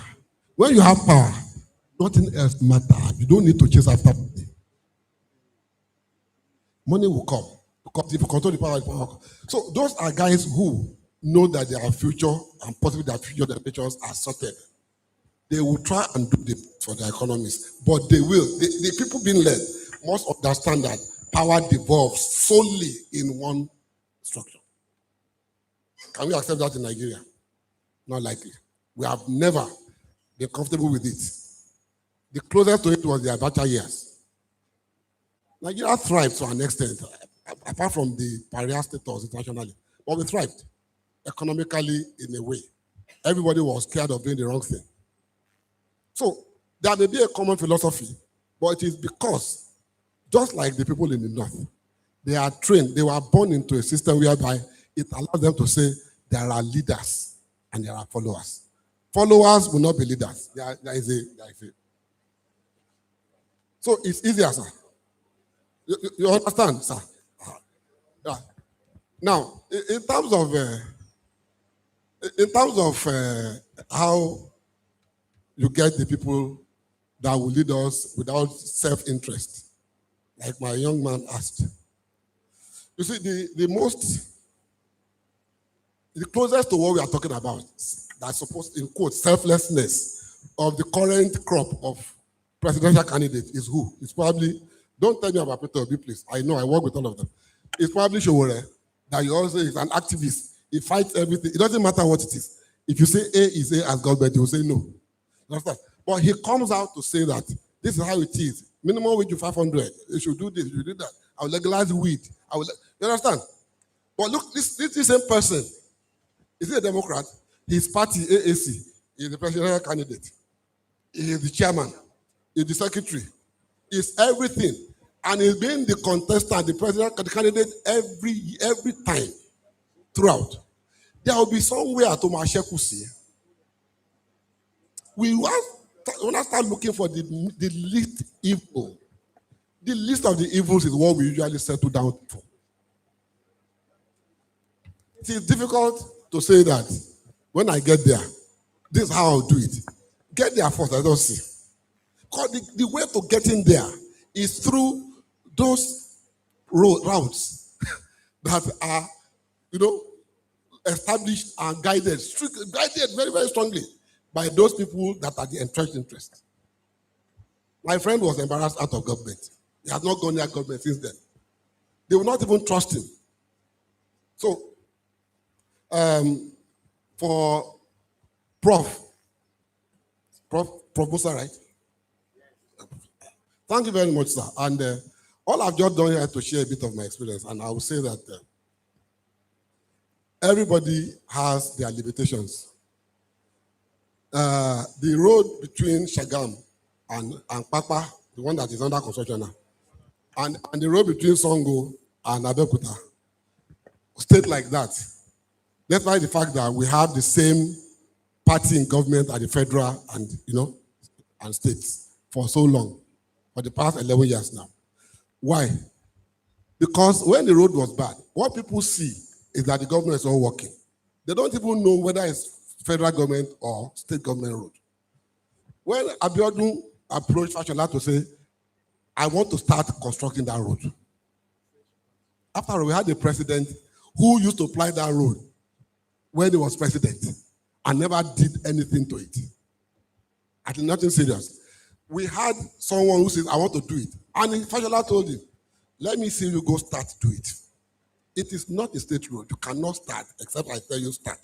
when you have power, nothing else matters. You don't need to chase after money. Money will come. Because if you control the power, the power. So those are guys who know that their future and possibly their future generations are sorted. They will try and do it for their economies, but they will. The people being led must understand that power devolves solely in one structure. Can we accept that in Nigeria? Not likely. We have never been comfortable with it. The closest to it was the Abacha years. Nigeria thrived to an extent, apart from the pariah status internationally, but we thrived economically in a way. Everybody was scared of doing the wrong thing. So there may be a common philosophy, but it is because, just like the people in the north, they are trained, they were born into a system whereby it allows them to say there are leaders and there are followers. Followers will not be leaders. There is a. So it's easier, sir. You understand, sir? Yeah. Now, in terms of how you get the people that will lead us without self-interest, like my young man asked. You see, the closest to what we are talking about, that's supposed, in quote, selflessness of the current crop of presidential candidates is who? It's probably, don't tell me about Peter Obi, please. I know, I work with all of them. It's probably Showore, that he also is an activist. He fights everything. It doesn't matter what it is. If you say A is A as government, he will say no. Understand? But he comes out to say that this is how it is. Minimum wage of 500. You should do this, you should do that. I will legalize weed. You understand? But look, this same person, is he a Democrat? His party, AAC, is the presidential candidate. He is the chairman. He is the secretary. He is everything. And he's been the contestant, the presidential candidate every time throughout. There will be somewhere to Mashekusi. We want to start looking for the least evil. The least of the evils is what we usually settle down for. It is difficult to say that when I get there, this is how I'll do it. Get there first, I don't see. Because the way to getting there is through those routes that are, established and guided very, very strongly by those people that are the entrenched interest. My friend was embarrassed out of government. He has not gone near government since then. They will not even trust him. So, for Professor, right? Thank you very much, sir. And all I've just done here is to share a bit of my experience, and I will say that everybody has their limitations. The road between Shagam and Papa, the one that is under construction now, and the road between Songo and Abeokuta, state like that, despite the fact that we have the same party in government at the federal and and states for so long, for the past 11 years now. Why? Because when the road was bad, what people see is that the government is not working. They don't even know whether it's federal government or state government road. When Abiodun approached Fashola to say, I want to start constructing that road. After all, we had a president who used to ply that road when he was president and never did anything to it. Actually, nothing serious. We had someone who says, I want to do it. And Fashola told him, let me see you go start to do it. It is not a state road. You cannot start except I tell you start.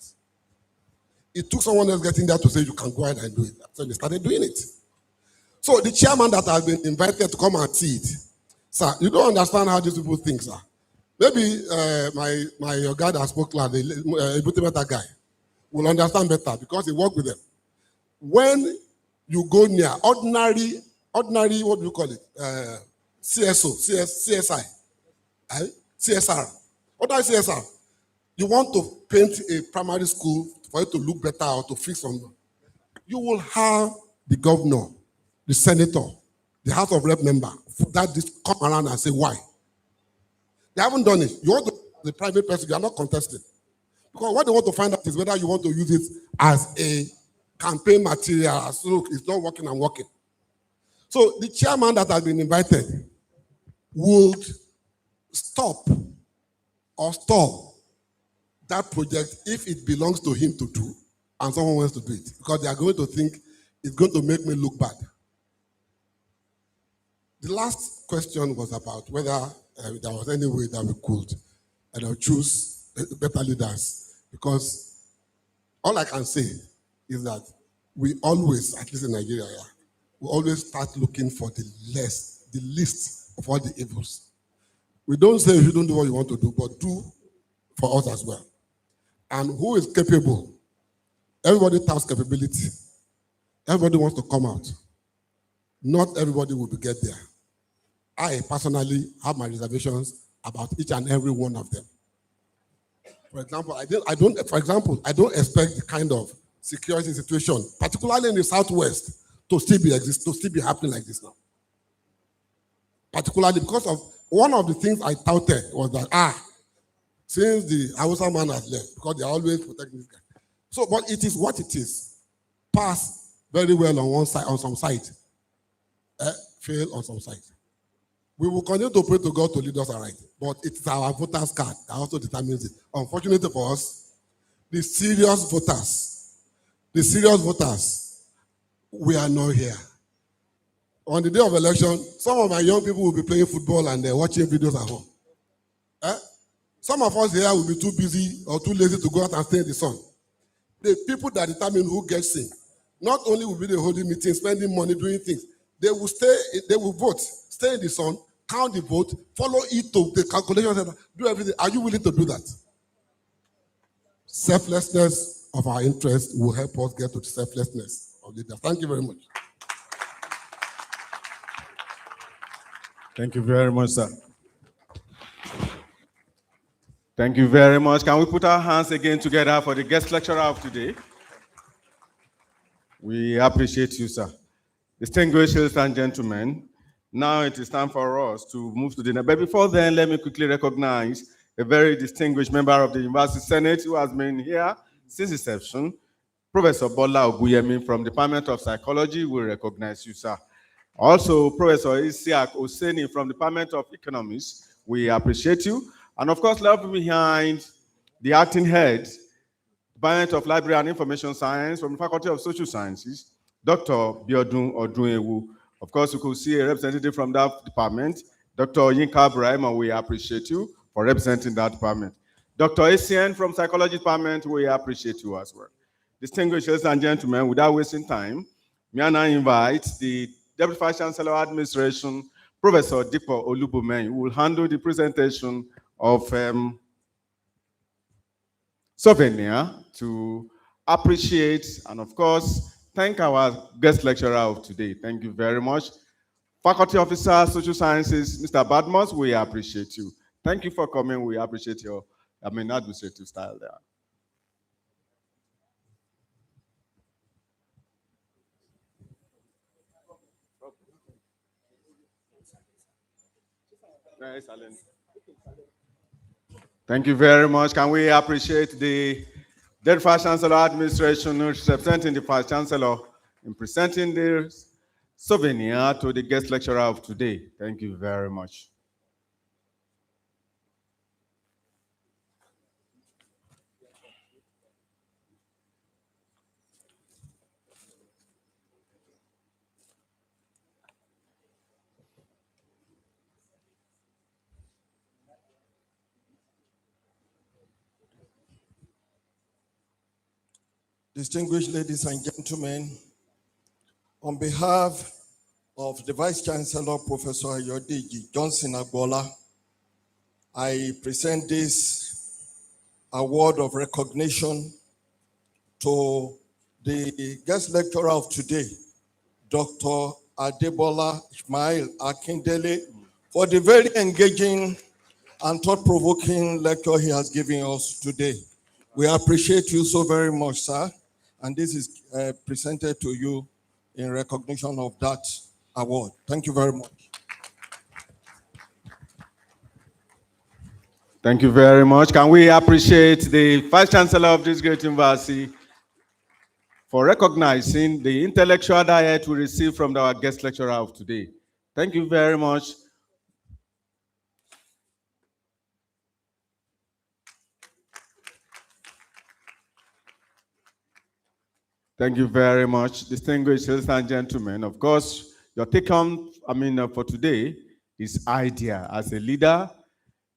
It took someone else getting there to say you can go ahead and do it. So they started doing it. So the chairman that has been invited to come and see it, sir, you don't understand how these people think, sir. Maybe your guy that spoke like the guy will understand better because he worked with them. When you go near ordinary, what do you call it? CSI, CSR. Ordinary CSR. You want to paint a primary school for it to look better or to fix something. You will have the governor, the senator, the House of Rep member that just come around and say why. They haven't done it. You want to, the private person, you are not contesting. Because what they want to find out is whether you want to use it as a campaign material. As look, it's not working and working. So the chairman that has been invited would stop or stop that project if it belongs to him to do and someone wants to do it, because they are going to think it's going to make me look bad. The last question was about whether there was any way that we could choose better leaders, because all I can say is that we always, at least in Nigeria, we always start looking for the least of all the evils. We don't say you shouldn't do what you want to do, but do for us as well. And who is capable? Everybody taps capability. Everybody wants to come out. Not everybody will get there. I personally have my reservations about each and every one of them. For example, I don't expect the kind of security situation, particularly in the Southwest, to still be happening like this now. Particularly because of one of the things I touted was that, since the Hausa man has left, because they are always protecting this guy. So, but it is what it is. Pass very well on one side, on some side. Fail on some side. We will continue to pray to God to lead us aright, but it's our voters' card that also determines it. Unfortunately for us, the serious voters, we are not here. On the day of election, some of my young people will be playing football and watching videos at home. Some of us here will be too busy or too lazy to go out and stay in the sun. The people that determine who gets in, not only will be the holding meetings, spending money, doing things, they will vote, stay in the sun, count the vote, follow it to the calculations, do everything. Are you willing to do that? Selflessness of our interest will help us get to the selflessness of leaders. Thank you very much. Thank you very much, sir. Thank you very much. Can we put our hands again together for the guest lecturer of today? We appreciate you, sir. Distinguished ladies and gentlemen, now it is time for us to move to dinner. But before then, let me quickly recognize a very distinguished member of the University Senate who has been here since inception, Professor Bola Oguyemi from the Department of Psychology. We recognize you, sir. Also, Professor Isiaq Oseni from the Department of Economics. We appreciate you. And of course, left behind the acting head, Department of Library and Information Science from the Faculty of Social Sciences, Dr. Biodun Odunewu. Of course, you could see a representative from that department, Dr. Yinka Brahima. We appreciate you for representing that department. Dr. ACN from Psychology Department, we appreciate you as well. Distinguished ladies and gentlemen, without wasting time, may I now invite the Deputy Vice Chancellor of Administration, Professor Dipo Olubumen, who will handle the presentation of souvenir to appreciate and, of course, thank our guest lecturer of today. Thank you very much. Faculty Officer, Social Sciences, Mr. Badmos, we appreciate you. Thank you for coming. We appreciate your administrative style there. Thank you very much. Can we appreciate the Deputy Vice Chancellor Administration representing the Vice Chancellor in presenting the souvenir to the guest lecturer of today. Thank you very much. Distinguished ladies and gentlemen, on behalf of the Vice Chancellor, Professor Ayodeji Johnson Agbola, I present this award of recognition to the guest lecturer of today, Dr. Adebola Ismail Akindele, for the very engaging and thought-provoking lecture he has given us today. We appreciate you so very much, sir. And this is presented to you in recognition of that award. Thank you very much. Thank you very much. Can we appreciate the Vice Chancellor of this great university for recognizing the intellectual diet we received from our guest lecturer of today. Thank you very much. Thank you very much, distinguished ladies and gentlemen. Of course, your take-home, for today is idea. As a leader,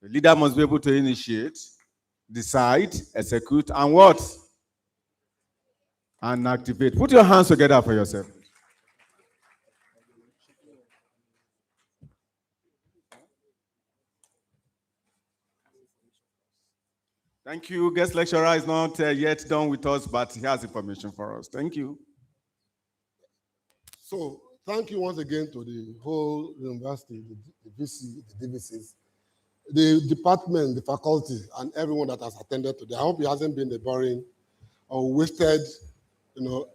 the leader must be able to initiate, decide, execute, and what? And activate. Put your hands together for yourself. Thank you. Guest lecturer is not yet done with us, but he has information for us. Thank you. So, thank you once again to the whole university, the VC, the DVCs, the department, the faculty, and everyone that has attended today. I hope it hasn't been a boring or wasted,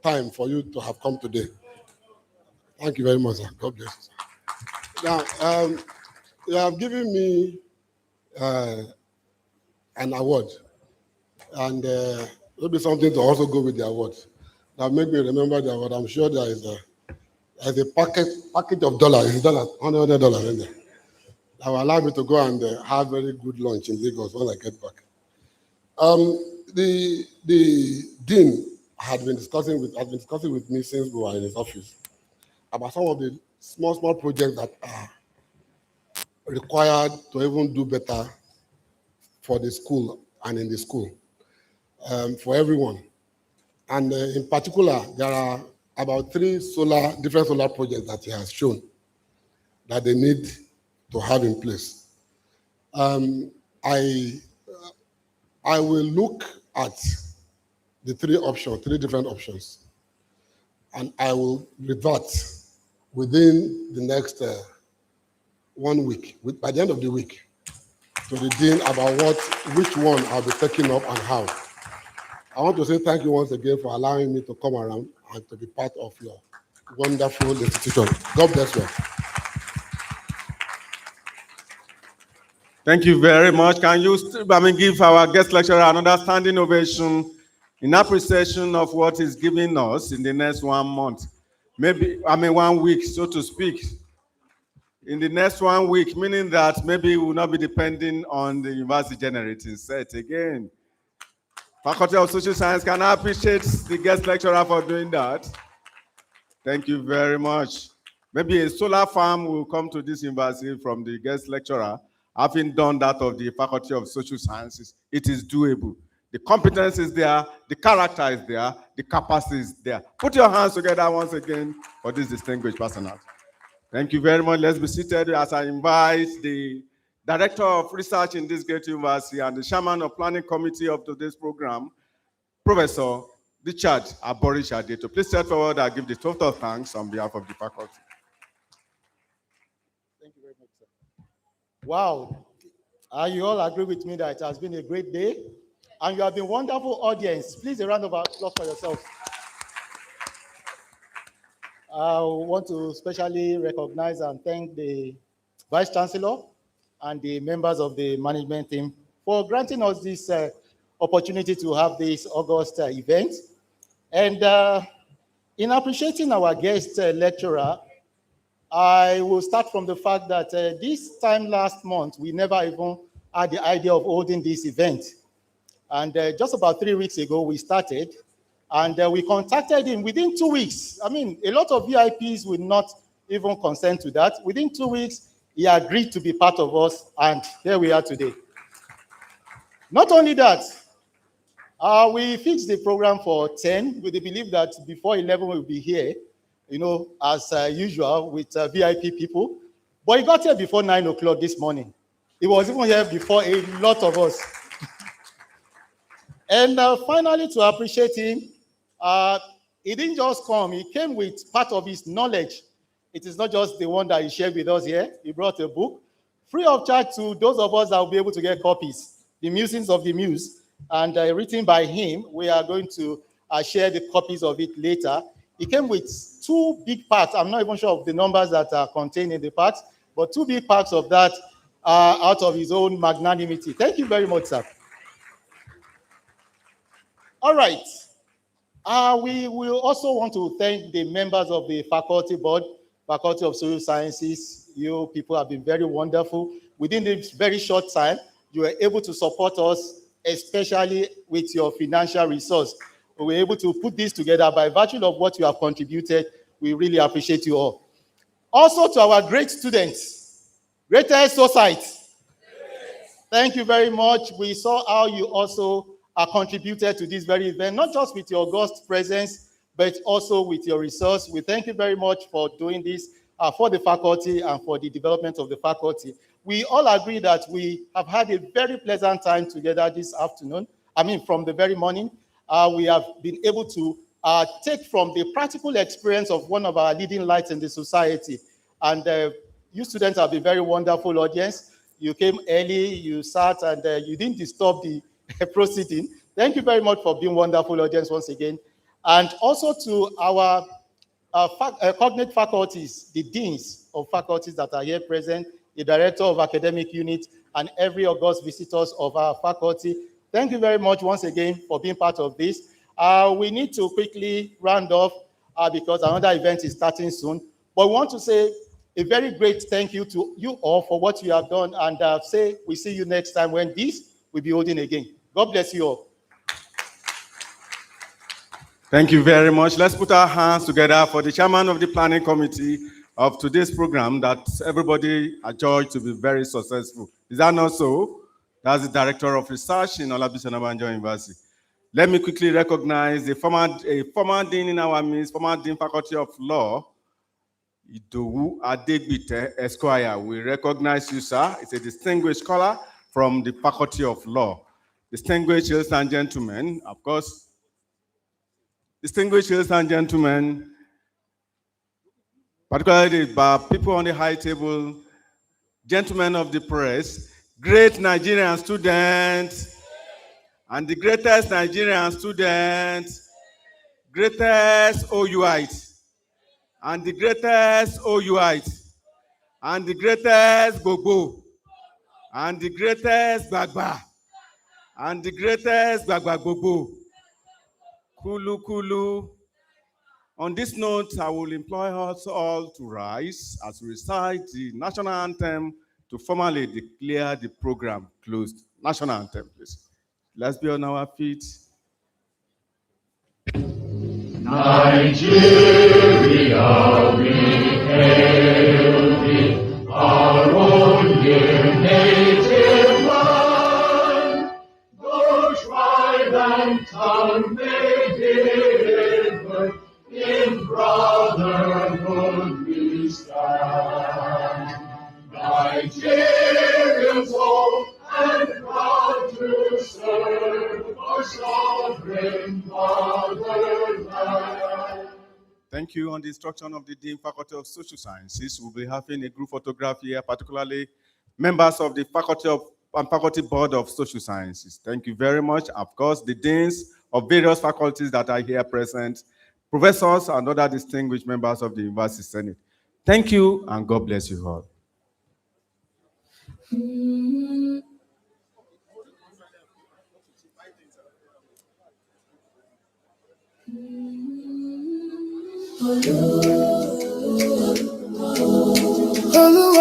time for you to have come today. Thank you very much, sir. God bless you, sir. Now, you have given me an award, and maybe something to also go with the award. Now, make me remember the award. I'm sure there is a package of dollars, $100 in there. That will allow me to go and have very good lunch in Lagos when I get back. The dean has been discussing with me since we were in his office about some of the small projects that are required to even do better for the school and in the school, for everyone. And in particular, there are about 3 different solar projects that he has shown that they need to have in place. I will look at the 3 different options, and I will revert within the next 1 week, by the end of the week, to the dean about which one I'll be taking up and how. I want to say thank you once again for allowing me to come around and to be part of your wonderful institution. God bless you. Thank you very much. Can you give our guest lecturer another standing ovation in appreciation of what he's giving us in the next 1 month? 1 week, so to speak. In the next 1 week, meaning that maybe we will not be depending on the university generating set again. Faculty of Social Science, can I appreciate the guest lecturer for doing that? Thank you very much. Maybe a solar farm will come to this university from the guest lecturer. Having done that of the Faculty of Social Sciences, it is doable. The competence is there, the character is there, the capacity is there. Put your hands together once again for this distinguished personality. Thank you very much. Let's be seated as I invite the Director of Research in this great university and the Chairman of Planning Committee of today's program, Professor Richard Aborisade, to please step forward and give the total thanks on behalf of the faculty. Thank you very much, sir. Wow. You all agree with me that it has been a great day, and you have been a wonderful audience. Please, a round of applause for yourself. I want to especially recognize and thank the Vice Chancellor and the members of the management team for granting us this opportunity to have this August event. And in appreciating our guest lecturer, I will start from the fact that this time last month, we never even had the idea of holding this event. And just about 3 weeks ago, we started, and we contacted him within 2 weeks. I mean, a lot of VIPs will not even consent to that. Within 2 weeks, he agreed to be part of us, and here we are today. Not only that, we fixed the program for 10 with the belief that before 11 we'll be here, as usual with VIP people. But he got here before 9 o'clock this morning. He was even here before a lot of us. And finally, to appreciate him, he didn't just come, he came with part of his knowledge. It is not just the one that he shared with us here. He brought a book, free of charge to those of us that will be able to get copies, The Musings of the Muse, and written by him. We are going to share the copies of it later. He came with 2 big parts. I'm not even sure of the numbers that are contained in the parts, but 2 big parts of that out of his own magnanimity. Thank you very much, sir. All right. We will also want to thank the members of the faculty board, Faculty of Social Sciences. You people have been very wonderful. Within this very short time, you were able to support us, especially with your financial resource. we were able to put this together by virtue of what you have contributed. We really appreciate you all. Also to our great students, greatest society. Thank you very much. We saw how you also contributed to this very event, not just with your august presence, but also with your resource. We thank you very much for doing this for the faculty and for the development of the faculty. We all agree that we have had a very pleasant time together this afternoon. I mean, from the very morning, we have been able to take from the practical experience of one of our leading lights in the society. And you students have been very wonderful audience. You came early, you sat, and you didn't disturb the proceeding. Thank you very much for being wonderful audience once again. And also to our cognate faculties, the deans of faculties that are here present, the director of academic unit, and every august visitors of our faculty. Thank you very much once again for being part of this. We need to quickly round off because another event is starting soon. But we want to say a very great thank you to you all for what you have done, and say we see you next time when this will be holding again. God bless you all. Thank you very much. Let's put our hands together for the chairman of the planning committee of today's program that everybody adjudged to be very successful. Is that not so? That's the director of research in Olabisi Onabanjo University. Let me quickly recognize a former dean in our midst, former dean faculty of law, Idowu Adegbite Esquire. We recognize you, sir. It's a distinguished scholar from the faculty of law. Distinguished ladies and gentlemen, of course, distinguished ladies and gentlemen, particularly the people on the high table, gentlemen of the press, great Nigerian students, and the greatest Nigerian students, greatest OUite, and the greatest OUite, and the greatest Bobo, and the greatest Bagba, and the greatest Bagba Bobo, Kulu Kulu. On this note, I will employ us all to rise as we recite the national anthem to formally declare the program closed. National anthem, please. Let's be on our feet. Nigeria, we hail thee, our own dear native land. Though tribe and tongue may differ, in brotherhood we stand. Nigerians old and proud to serve our sovereign fatherland. Thank you. On the instruction of the Dean Faculty of Social Sciences, we'll be having a group photograph here, particularly members of the Faculty of and Faculty Board of Social Sciences. Thank you very much. Of course, the deans of various faculties that are here present, professors and other distinguished members of the University Senate. Thank you, and God bless you all. Hello.